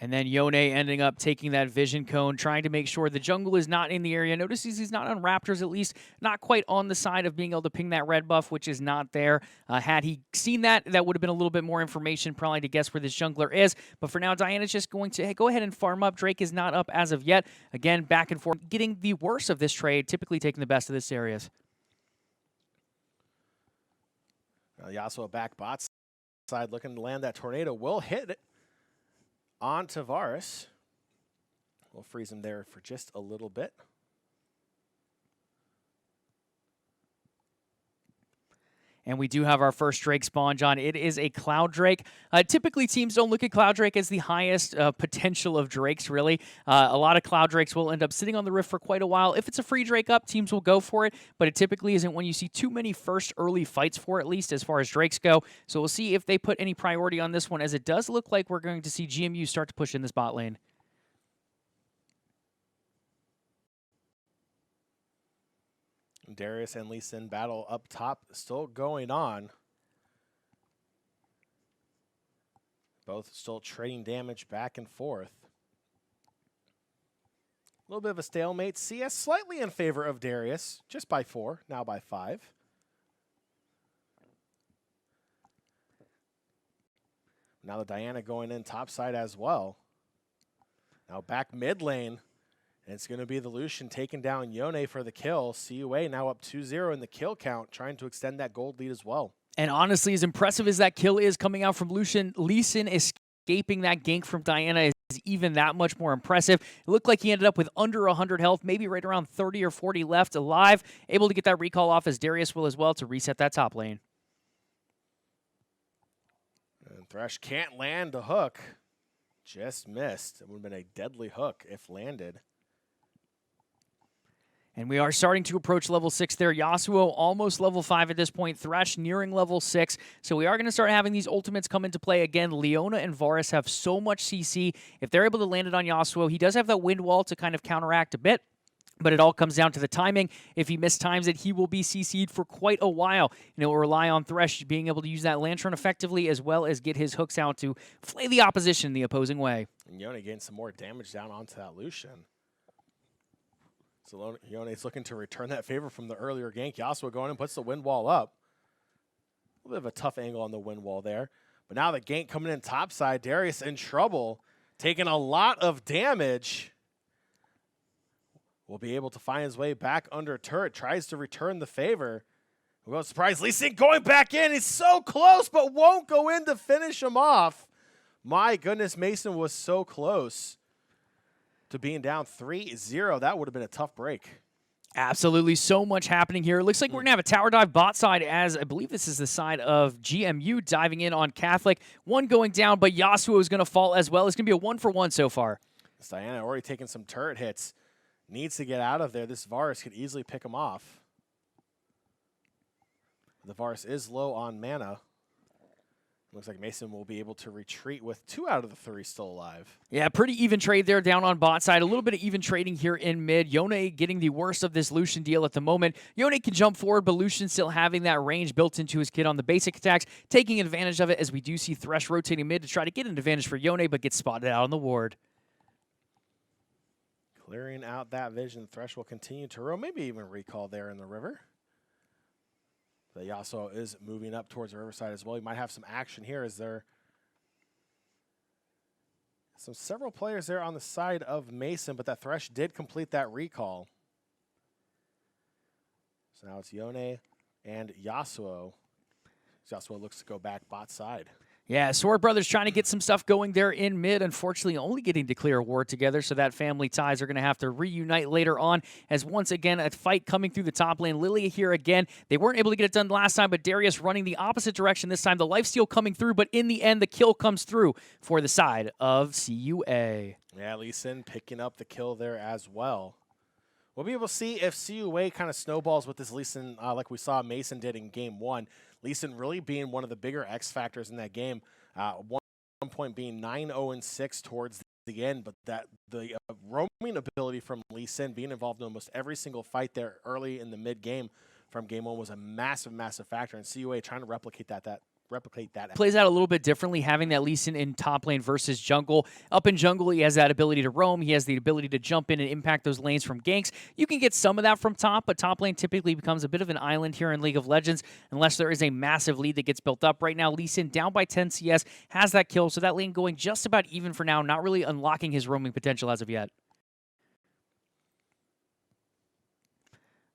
And then Yone ending up taking that vision cone, trying to make sure the jungle is not in the area. Notice he's not on Raptors, at least not quite on the side of being able to ping that red buff, which is not there. Had he seen that, that would have been a little bit more information probably to guess where this jungler is. But for now, Diana's just going to go ahead and farm up. Drake is not up as of yet. Again, back and forth, getting the worst of this trade, typically taking the best of this areas. Yasuo back bot side looking to land that tornado. Will hit it on Varus. We'll freeze him there for just a little bit. And we do have our first Drake spawn, John. It is a Cloud Drake. Typically, teams don't look at Cloud Drake as the highest potential of Drakes, really. A lot of Cloud Drakes will end up sitting on the Rift for quite a while. If it's a free Drake up, teams will go for it, but it typically isn't when you see too many first early fights for, at least as far as Drakes go. So we'll see if they put any priority on this one, as it does look like we're going to see GMU start to push in this bot lane. Darius and Lee Sin battle up top still going on. Both still trading damage back and forth. A little bit of a stalemate. CS slightly in favor of Darius, just by 4, now by 5. Now the Diana going in top side as well. Now back mid lane. And it's going to be the Lucian taking down Yone for the kill. CUA now up 2-0 in the kill count, trying to extend that gold lead as well. And honestly, as impressive as that kill is coming out from Lucian, Lee Sin escaping that gank from Diana is even that much more impressive. It looked like he ended up with under 100 health, maybe right around 30 or 40 left alive, able to get that recall off as Darius will as well to reset that top lane. And Thresh can't land the hook. Just missed. It would have been a deadly hook if landed. And we are starting to approach level 6 there. Yasuo almost level 5 at this point. Thresh nearing level 6. So we are going to start having these ultimates come into play again. Leona and Varus have so much CC. If they're able to land it on Yasuo, he does have that wind wall to kind of counteract a bit. But it all comes down to the timing. If he mistimes it, he will be CC'd for quite a while. And it will rely on Thresh being able to use that Lantern effectively, as well as get his hooks out to flay the opposition the opposing way. And Yone getting some more damage down onto that Lucian. So Yone's looking to return that favor from the earlier gank. Yasuo going and puts the wind wall up. A little bit of a tough angle on the wind wall there. But now the gank coming in topside. Darius in trouble, taking a lot of damage. will be able to find his way back under turret. Tries to return the favor. Well, surprise, Lee Sin going back in. He's so close, but won't go in to finish him off. My goodness, Mason was so close to being down 3-0. That would have been a tough break. Absolutely, so much happening here. It looks like we're going to have a tower dive bot side, as I believe this is the side of GMU diving in on Catholic. One going down, but Yasuo is going to fall as well. It's going to be a 1-for-1 so far. This Diana already taking some turret hits. Needs to get out of there. This Varus could easily pick him off. The Varus is low on mana. Looks like Mason will be able to retreat with 2 out of the 3 still alive. Yeah, pretty even trade there down on bot side. A little bit of even trading here in mid. Yone getting the worst of this Lucian deal at the moment. Yone can jump forward, but Lucian still having that range built into his kit on the basic attacks, taking advantage of it as we do see Thresh rotating mid to try to get an advantage for Yone, but gets spotted out on the ward. Clearing out that vision. Thresh will continue to roam, maybe even recall there in the river. The Yasuo is moving up towards the riverside as well. You might have some action here. Is there several players there on the side of Mason, but that Thresh did complete that recall. So now it's Yone and Yasuo. Yasuo looks to go back bot side. Yeah, Sword Brothers trying to get some stuff going there in mid. Unfortunately, only getting to clear a ward together, so that family ties are going to have to reunite later on as once again a fight coming through the top lane. Lilia here again. They weren't able to get it done last time, but Darius running the opposite direction this time. The lifesteal coming through, but in the end, the kill comes through for the side of CUA. Yeah, Lee Sin picking up the kill there as well. We'll be able to see if CUA kind of snowballs with this Lee Sin like we saw Mason did in Game 1. Lee Sin really being one of the bigger X factors in that game. One point being 9-0-6 towards the end, but that the roaming ability from Lee Sin being involved in almost every single fight there early in the mid game from Game 1 was a massive, massive factor. And CUA trying to replicate that. Plays out a little bit differently, having that Lee Sin in top lane versus jungle. Up in jungle, he has that ability to roam. He has the ability to jump in and impact those lanes from ganks. You can get some of that from top, but top lane typically becomes a bit of an island here in League of Legends unless there is a massive lead that gets built up. Right now, Lee Sin down by 10 CS, has that kill, so that lane going just about even for now, not really unlocking his roaming potential as of yet.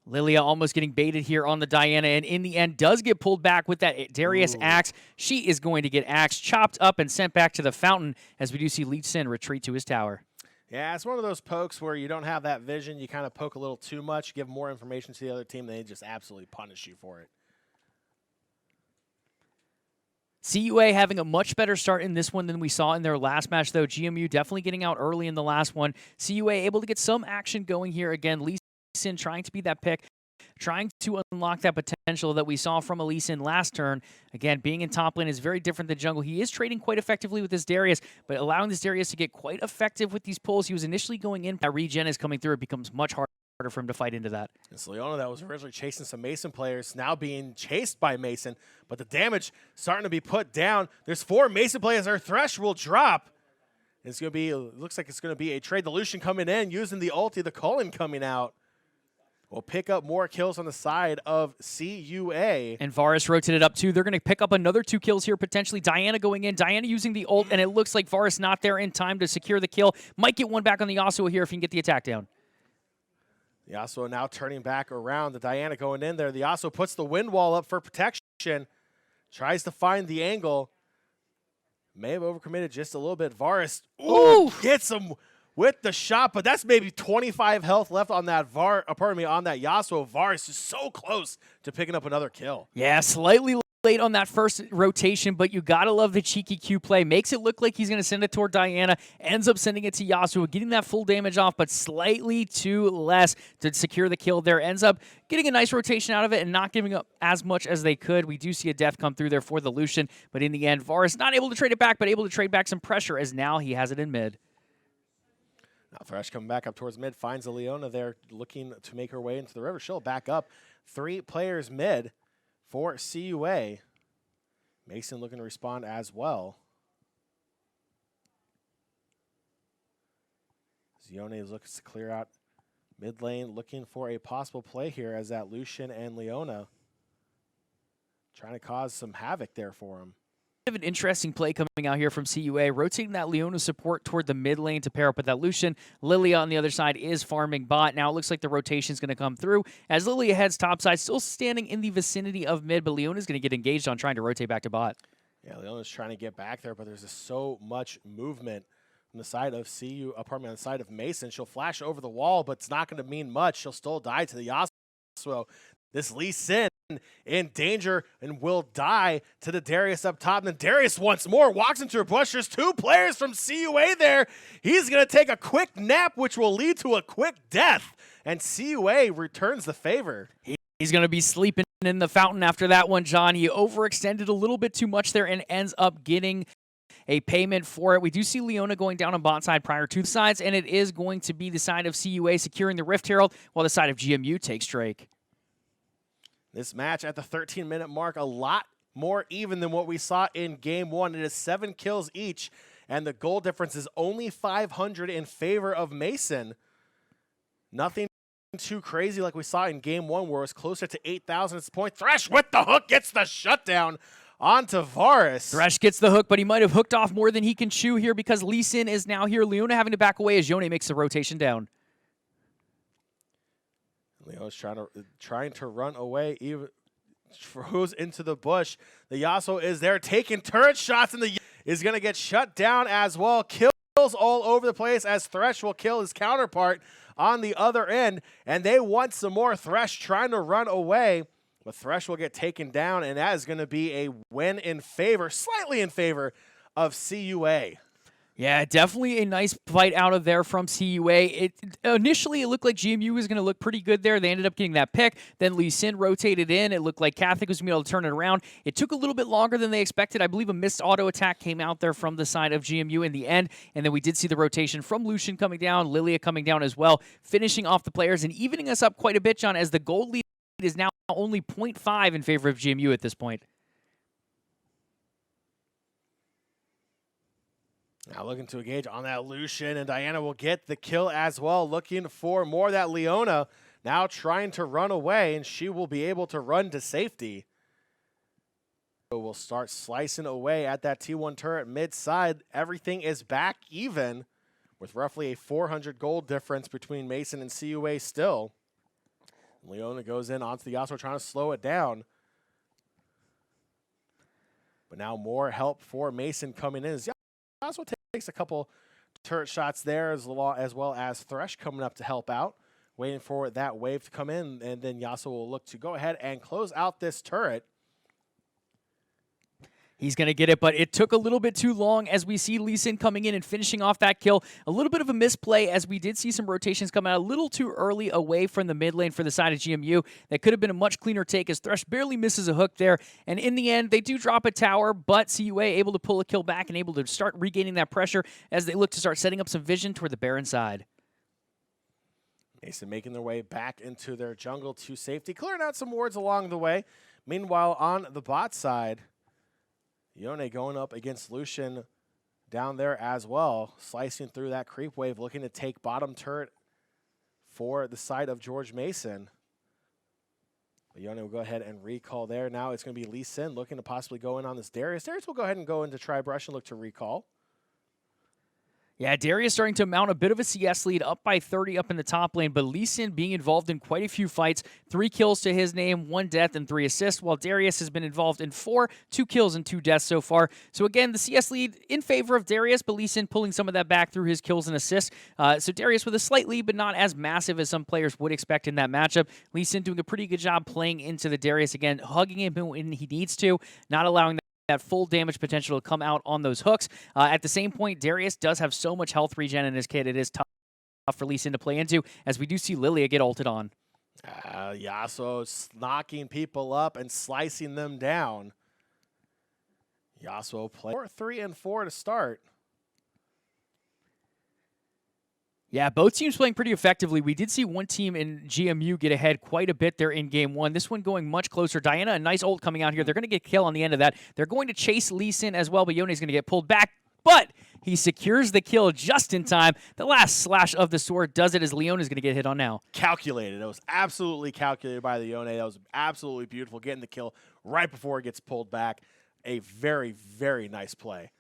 Lilia almost getting baited here on the Diana, and in the end does get pulled back with that Darius axe. She is going to get axe chopped up and sent back to the fountain as we do see Lee Sin retreat to his tower. Yeah, it's one of those pokes where you don't have that vision. You kind of poke a little too much, give more information to the other team, they just absolutely punish you for it. CUA having a much better start in this one than we saw in their last match, though. GMU definitely getting out early in the last one. CUA able to get some action going here again. Lee Sin trying to be that pick, trying to unlock that potential that we saw from Lee Sin last turn. Again, being in top lane is very different than jungle. He is trading quite effectively with this Darius, but allowing this Darius to get quite effective with these pulls. He was initially going in. That regen is coming through. It becomes much harder for him to fight into that. It's Leona that was originally chasing some Mason players, now being chased by Mason, but the damage starting to be put down. There's 4 Mason players. Our Thresh will drop. It's going to be, looks like it's going to be a trade. The Lucian coming in, using the ulti, the Cullen coming out. Will pick up more kills on the side of CUA. And Varus rotated up too. They're going to pick up another 2 kills here, potentially. Diana going in. Diana using the ult, and it looks like Varus not there in time to secure the kill. Might get one back on the Yasuo here if he can get the attack down. The Yasuo now turning back around. The Diana going in there. The Yasuo puts the wind wall up for protection. Tries to find the angle. May have overcommitted just a little bit. Varus gets him with the shot, but that's maybe 25 health left on that on that Yasuo. Varus is so close to picking up another kill. Yeah, slightly late on that first rotation, but you gotta love the cheeky Q play. Makes it look like he's gonna send it toward Diana, ends up sending it to Yasuo, getting that full damage off, but slightly too less to secure the kill there. Ends up getting a nice rotation out of it and not giving up as much as they could. We do see a death come through there for the Lucian, but in the end, Varus not able to trade it back, but able to trade back some pressure as now he has it in mid. Now Thresh coming back up towards mid, finds a Leona there looking to make her way into the river. She'll back up. 3 players mid for CUA. Mason looking to respond as well. Zione looks to clear out mid lane, looking for a possible play here as that Lucian and Leona trying to cause some havoc there for him. of an interesting play coming out here from CUA, rotating that Leona support toward the mid lane to pair up with that Lucian. Lilia on the other side is farming bot. Now it looks like the rotation is going to come through as Lilia heads topside, still standing in the vicinity of mid, but Leona's going to get engaged on trying to rotate back to bot. Yeah, Leona's trying to get back there, but there's just so much movement on the side of on the side of Mason. She'll flash over the wall, but it's not going to mean much. She'll still die to the Yasuo. This Lee Sin in danger and will die to the Darius up top. And then Darius once more walks into a bush. There's two players from CUA there. He's going to take a quick nap, which will lead to a quick death. And CUA returns the favor. He's going to be sleeping in the fountain after that one, John. He overextended a little bit too much there and ends up getting a payment for it. We do see Leona going down on bot side prior to the sides, and it is going to be the side of CUA securing the Rift Herald, while the side of GMU takes Drake. This match at the 13-minute mark, a lot more even than what we saw in Game 1. It is 7 kills each, and the goal difference is only 500 in favor of Mason. Nothing too crazy like we saw in Game 1, where it was closer to 8,000 at this point. Thresh with the hook gets the shutdown onto Varus. Thresh gets the hook, but he might have hooked off more than he can chew here because Lee Sin is now here. Leona having to back away as Yone makes the rotation down. Leo's trying to run away, even throws into the bush. The Yasuo is there taking turret shots, and the is going to get shut down as well. Kills all over the place as Thresh will kill his counterpart on the other end, and they want some more. Thresh trying to run away, but Thresh will get taken down, and that is going to be a win in favor, slightly in favor of CUA. Yeah, definitely a nice fight out of there from CUA. Initially, it looked like GMU was going to look pretty good there. They ended up getting that pick. Then Lee Sin rotated in. It looked like Catholic was going to be able to turn it around. It took a little bit longer than they expected. I believe a missed auto attack came out there from the side of GMU in the end. And then we did see the rotation from Lucian coming down, Lilia coming down as well, finishing off the players and evening us up quite a bit, John, as the gold lead is now only 0.5 in favor of GMU at this point. Now looking to engage on that Lucian, and Diana will get the kill as well, looking for more. That Leona now trying to run away, and she will be able to run to safety. So we'll start slicing away at that T1 turret mid-side. Everything is back even, with roughly a 400 gold difference between Mason and CUA still. Leona goes in onto the Yasuo, trying to slow it down. But now more help for Mason coming in. Yasuo takes a couple turret shots there, as well as Thresh coming up to help out, waiting for that wave to come in, and then Yasuo will look to go ahead and close out this turret. He's going to get it, but it took a little bit too long as we see Lee Sin coming in and finishing off that kill. A little bit of a misplay as we did see some rotations come out a little too early away from the mid lane for the side of GMU. That could have been a much cleaner take as Thresh barely misses a hook there. And in the end, they do drop a tower, but CUA able to pull a kill back and able to start regaining that pressure as they look to start setting up some vision toward the Baron side. Mason making their way back into their jungle to safety, clearing out some wards along the way. Meanwhile, on the bot side, Yone going up against Lucian down there as well, slicing through that creep wave, looking to take bottom turret for the side of George Mason. But Yone will go ahead and recall there. Now it's going to be Lee Sin looking to possibly go in on this Darius. Darius will go ahead and go into Tri-Brush and look to recall. Yeah, Darius starting to mount a bit of a CS lead, up by 30 up in the top lane, but Lee Sin being involved in quite a few fights, 3 kills to his name, 1 death and 3 assists, while Darius has been involved in 4, 2 kills and 2 deaths so far. So again, the CS lead in favor of Darius, but Lee Sin pulling some of that back through his kills and assists. So Darius with a slight lead, but not as massive as some players would expect in that matchup. Lee Sin doing a pretty good job playing into the Darius, again, hugging him when he needs to, not allowing that full damage potential to come out on those hooks. At the same point, Darius does have so much health regen in his kit. It is tough for Lee Sin to play into, as we do see Lilia get ulted on. Yasuo knocking people up and slicing them down. Yasuo play 3 and 4 to start. Yeah, both teams playing pretty effectively. We did see one team in GMU get ahead quite a bit there in Game 1. This one going much closer. Diana, a nice ult coming out here. They're going to get a kill on the end of that. They're going to chase Lee Sin as well, but Yone's going to get pulled back. But he secures the kill just in time. The last slash of the sword does it as Leona is going to get hit on now. Calculated. It was absolutely calculated by the Yone. That was absolutely beautiful, getting the kill right before it gets pulled back. a very, very nice play.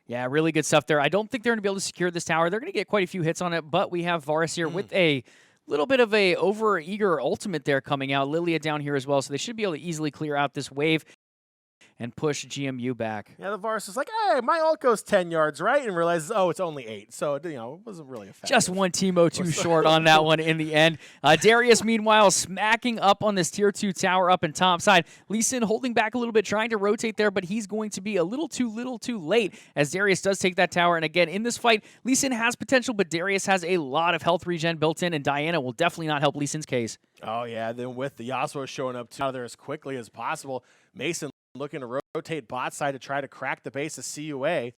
Yeah, really good stuff there. I don't think they're going to be able to secure this tower. They're going to get quite a few hits on it, but we have Varus here with a little bit of a over-eager ultimate there coming out. Lilia down here as well, so they should be able to easily clear out this wave and push GMU back. Yeah, the Varus is like, hey, my ult goes 10 yards, right? And realizes, oh, it's only 8. So, it wasn't really effective. Just one Teemo too short on that one in the end. Darius, meanwhile, smacking up on this tier 2 tower up in top side. Lee Sin holding back a little bit, trying to rotate there, but he's going to be a little too late as Darius does take that tower. And again, in this fight, Lee Sin has potential, but Darius has a lot of health regen built in, and Diana will definitely not help Lee Sin's case. Oh, yeah. Then with the Yasuo showing up out of there as quickly as possible, Mason looking to rotate bot side to try to crack the base of CUA.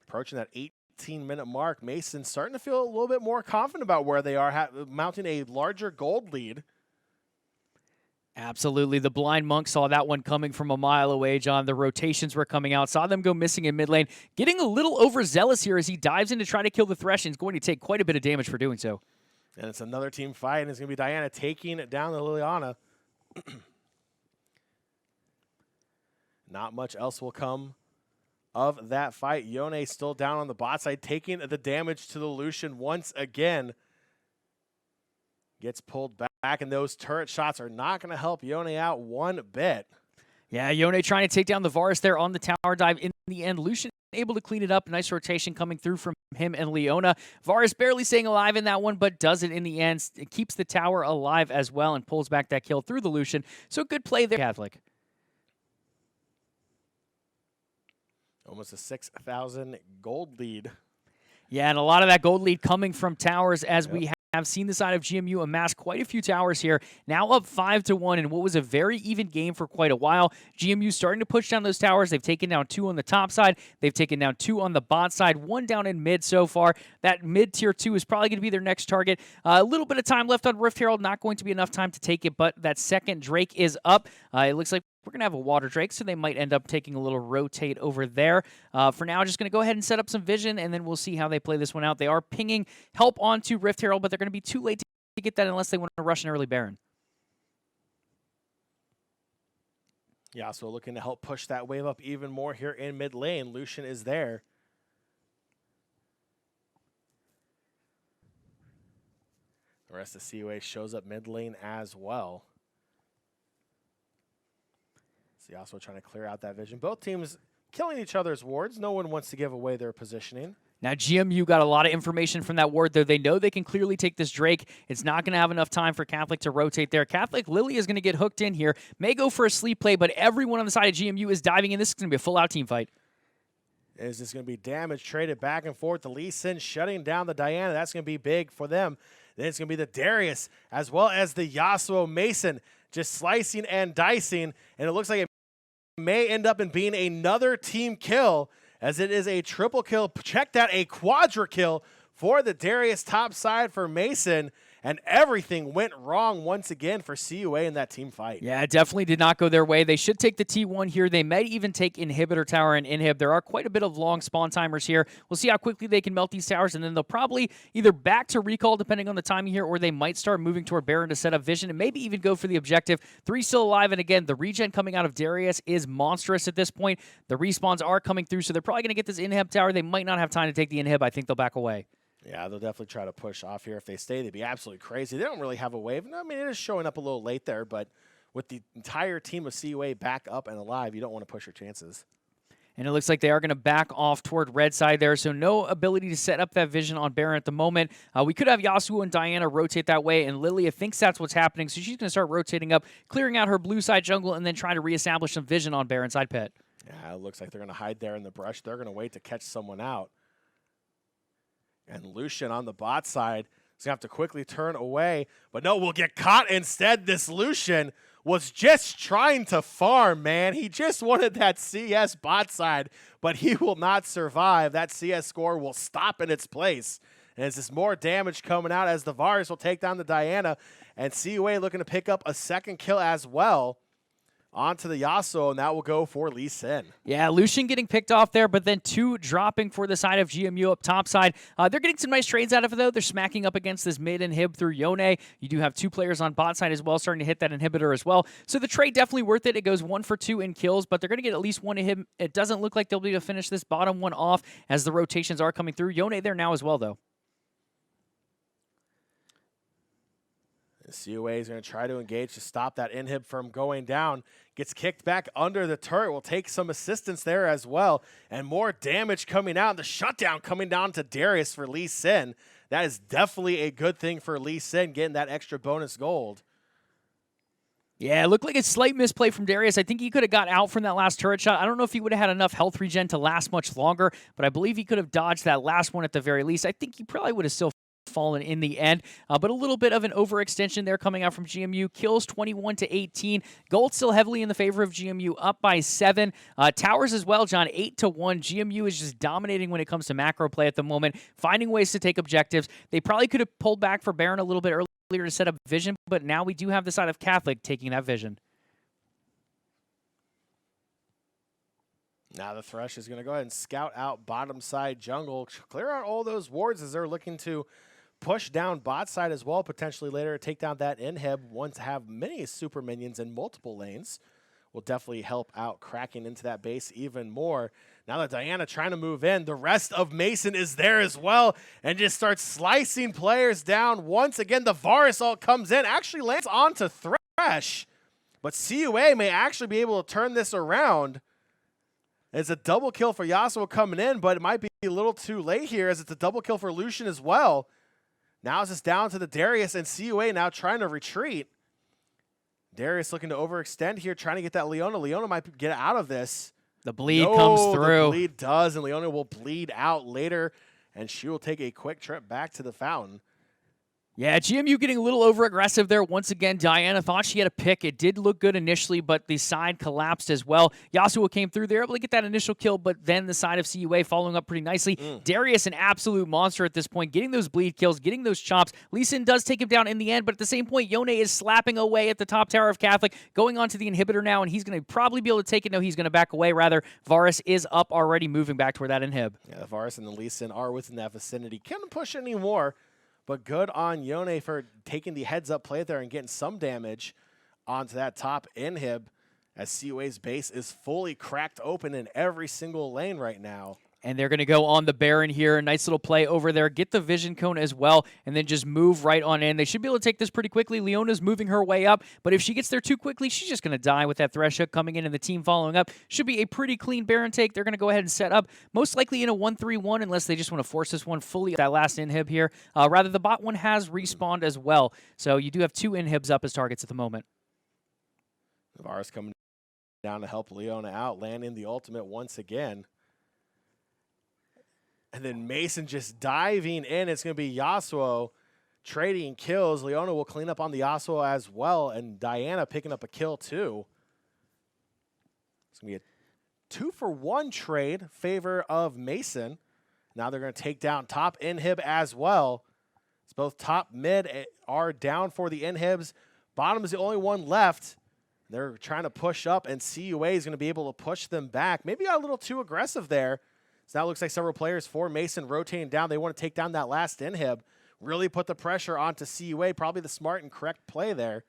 Approaching that 18-minute mark, Mason starting to feel a little bit more confident about where they are, mounting a larger gold lead. Absolutely. The Blind Monk saw that one coming from a mile away, John. The rotations were coming out, saw them go missing in mid lane, getting a little overzealous here as he dives in to try to kill the Thresh, and is going to take quite a bit of damage for doing so. And it's another team fight, and it's going to be Diana taking it down to Liliana. Not much else will come of that fight. Yone still down on the bot side, taking the damage to the Lucian once again. Gets pulled back, and those turret shots are not going to help Yone out one bit. Yeah, Yone trying to take down the Varus there on the tower dive. In the end, Lucian able to clean it up. Nice rotation coming through from him and Leona. Varus barely staying alive in that one, but does it in the end. It keeps the tower alive as well and pulls back that kill through the Lucian. So good play there, Catholic. Almost a 6,000 gold lead. Yeah, and a lot of that gold lead coming from towers as we have seen the side of GMU amass quite a few towers here. Now up 5-1 in what was a very even game for quite a while. GMU starting to push down those towers. They've taken down 2 on the top side. They've taken down 2 on the bot side, 1 down in mid so far. That mid tier 2 is probably going to be their next target. A little bit of time left on Rift Herald. Not going to be enough time to take it, but that second Drake is up. It looks like we're going to have a water Drake, so they might end up taking a little rotate over there. For now, just going to go ahead and set up some vision, and then we'll see how they play this one out. They are pinging help onto Rift Herald, but they're going to be too late to get that unless they want to rush an early Baron. Yeah, so looking to help push that wave up even more here in mid lane. Lucian is there. The rest of CUA shows up mid lane as well. So Yasuo trying to clear out that vision. Both teams killing each other's wards. No one wants to give away their positioning. Now, GMU got a lot of information from that ward, though. They know they can clearly take this Drake. It's not going to have enough time for Catholic to rotate there. Catholic, Lily is going to get hooked in here. May go for a sleep play, but everyone on the side of GMU is diving in. This is going to be a full-out team fight. Is this going to be damage traded back and forth? The Lee Sin shutting down the Diana. That's going to be big for them. Then it's going to be the Darius as well as the Yasuo Mason just slicing and dicing. And it looks like it may end up in being another team kill as it is a triple kill. Check that, a quadra kill for the Darius top side for Mason. And everything went wrong once again for CUA in that team fight. Yeah, it definitely did not go their way. They should take the T1 here. They may even take Inhibitor Tower and Inhib. There are quite a bit of long spawn timers here. We'll see how quickly they can melt these towers, and then they'll probably either back to recall, depending on the timing here, or they might start moving toward Baron to set up vision and maybe even go for the objective. 3 still alive, and again, the regen coming out of Darius is monstrous at this point. The respawns are coming through, so they're probably going to get this Inhib Tower. They might not have time to take the Inhib. I think they'll back away. Yeah, they'll definitely try to push off here. If they stay, they'd be absolutely crazy. They don't really have a wave. I mean, it is showing up a little late there, but with the entire team of CUA back up and alive, you don't want to push your chances. And it looks like they are going to back off toward red side there, so no ability to set up that vision on Baron at the moment. We could have Yasuo and Diana rotate that way, and Lilia thinks that's what's happening, so she's going to start rotating up, clearing out her blue side jungle, and then trying to reestablish some vision on Baron side pit. Yeah, it looks like they're going to hide there in the brush. They're going to wait to catch someone out. And Lucian on the bot side is going to have to quickly turn away. But no, we'll get caught instead. This Lucian was just trying to farm, man. He just wanted that CS bot side, but he will not survive. That CS score will stop in its place. And as there's more damage coming out as the Varus will take down the Diana. And CUA looking to pick up a second kill as well. onto the Yasuo, and that will go for Lee Sin. Yeah, Lucian getting picked off there, but then 2 dropping for the side of GMU up top side. They're getting some nice trades out of it, though. They're smacking up against this mid inhib through Yone. You do have 2 players on bot side as well, starting to hit that inhibitor as well. So the trade definitely worth it. It goes 1 for 2 in kills, but they're going to get at least 1 inhib. It doesn't look like they'll be able to finish this bottom one off as the rotations are coming through. Yone there now as well, though. CUA is going to try to engage to stop that inhib from going down. Gets kicked back under the turret. Will take some assistance there as well. And more damage coming out. The shutdown coming down to Darius for Lee Sin. That is definitely a good thing for Lee Sin, getting that extra bonus gold. Yeah, it looked like a slight misplay from Darius. I think he could have got out from that last turret shot. I don't know if he would have had enough health regen to last much longer, but I believe he could have dodged that last one at the very least. I think he probably would have still fallen in the end, but a little bit of an overextension there coming out from GMU. Kills 21 to 18. Gold still heavily in the favor of GMU, up by 7. Towers as well, John, 8 to 1. GMU is just dominating when it comes to macro play at the moment, finding ways to take objectives. They probably could have pulled back for Baron a little bit earlier to set up vision, but now we do have the side of Catholic taking that vision. Now the Thresh is going to go ahead and scout out bottom side jungle, clear out all those wards as they're looking to push down bot side as well, potentially later take down that inhib. Want to have many super minions in multiple lanes will definitely help out cracking into that base even more. Now that Diana trying to move in, the rest of Mason is there as well and just starts slicing players down. Once again, the Varus ult comes in, actually lands onto Thresh, but CUA may actually be able to turn this around. It's a double kill for Yasuo coming in, but it might be a little too late here as it's a double kill for Lucian as well. Now it's just down to the Darius, and CUA now trying to retreat. Darius looking to overextend here, trying to get that Leona. Leona might get out of this. The bleed comes through. The bleed does, and Leona will bleed out later, and she will take a quick trip back to the fountain. Yeah, GMU getting a little over-aggressive there. Once again, Diana thought she had a pick. It did look good initially, but the side collapsed as well. Yasuo came through. They were able to get that initial kill, but then the side of CUA following up pretty nicely. Darius, an absolute monster at this point, getting those bleed kills, getting those chops. Lee Sin does take him down in the end, but at the same point, Yone is slapping away at the top tower of Catholic, going on to the inhibitor now, and he's going to probably be able to take it. No, he's going to back away, rather. Varus is up already, moving back toward that inhib. Yeah, the Varus and the Lee Sin are within that vicinity. Can't push anymore. But good on Yone for taking the heads-up play there and getting some damage onto that top inhib as CUA's base is fully cracked open in every single lane right now. And they're going to go on the Baron here. Nice little play over there. Get the vision cone as well, and then just move right on in. They should be able to take this pretty quickly. Leona's moving her way up, but if she gets there too quickly, she's just going to die with that Thresh hook coming in and the team following up. Should be a pretty clean Baron take. They're going to go ahead and set up, most likely in a 1-3-1, unless they just want to force this one fully. That last inhib here. Rather, the bot one has respawned as well, so you do have 2 inhibs up as targets at the moment. Varus coming down to help Leona out, landing the ultimate once again. And then Mason just diving in. It's going to be Yasuo trading kills. Leona will clean up on the Yasuo as well. And Diana picking up a kill too. It's going to be a 2-for-1 trade favor of Mason. Now they're going to take down top inhib as well. It's both top mid are down for the inhibs. Bottom is the only one left. They're trying to push up, and CUA is going to be able to push them back. Maybe got a little too aggressive there. So now it looks like several players for Mason rotating down. They want to take down that last inhib. Really put the pressure onto CUA. Probably the smart and correct play there.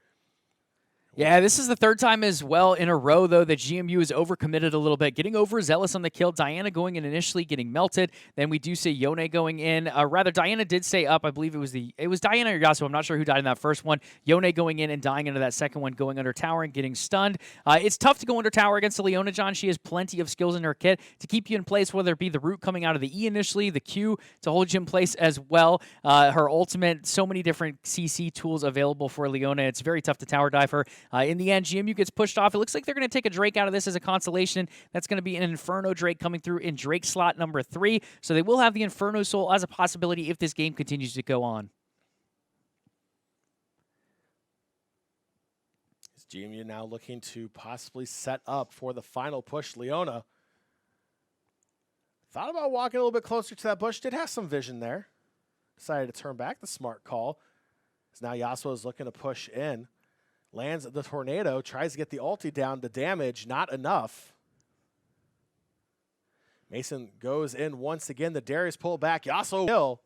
Yeah, this is the 3rd time as well in a row, though, that GMU is overcommitted a little bit. Getting overzealous on the kill. Diana going in initially, getting melted. Then we do see Yone going in. Rather, Diana did stay up. I believe it was Diana or Yasuo. I'm not sure who died in that first one. Yone going in and dying into that second one, going under tower and getting stunned. It's tough to go under tower against Leona, John. She has plenty of skills in her kit to keep you in place, whether it be the root coming out of the E initially, the Q to hold you in place as well. Her ultimate, so many different CC tools available for Leona. It's very tough to tower dive her. In the end, GMU gets pushed off. It looks like they're going to take a Drake out of this as a consolation. That's going to be an Inferno Drake coming through in Drake slot number 3. So they will have the Inferno Soul as a possibility if this game continues to go on. Is GMU now looking to possibly set up for the final push? Leona thought about walking a little bit closer to that bush. Did have some vision there. Decided to turn back. The smart call. As now Yasuo is looking to push in. Lands the tornado, tries to get the ulti down. The damage, not enough. Mason goes in once again. The Darius pull back. Yasuo kill.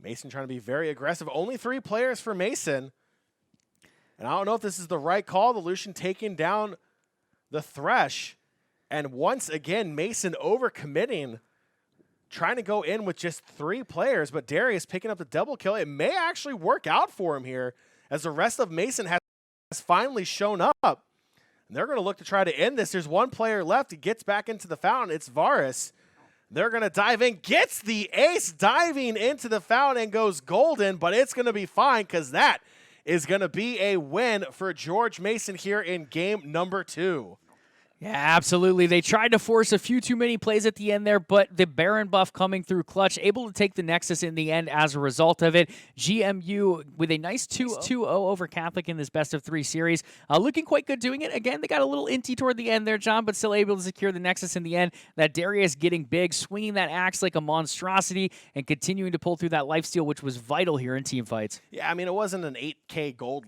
Mason trying to be very aggressive. Only 3 players for Mason. And I don't know if this is the right call. The Lucian taking down the Thresh. And once again, Mason overcommitting, trying to go in with just 3 players, but Darius picking up the double kill. It may actually work out for him here, as the rest of Mason has finally shown up. And they're going to look to try to end this. There's 1 player left. He gets back into the fountain. It's Varus. They're going to dive in. Gets the ace, diving into the fountain, and goes golden, but it's going to be fine because that is going to be a win for George Mason here in game number 2. Yeah, absolutely. They tried to force a few too many plays at the end there, but the Baron buff coming through clutch, able to take the Nexus in the end as a result of it. GMU with a nice 2-0 over Catholic in this best-of-3 series. Looking quite good doing it. Again, they got a little inty toward the end there, John, but still able to secure the Nexus in the end. That Darius getting big, swinging that axe like a monstrosity, and continuing to pull through that lifesteal, which was vital here in team fights. Yeah, I mean, it wasn't an 8K gold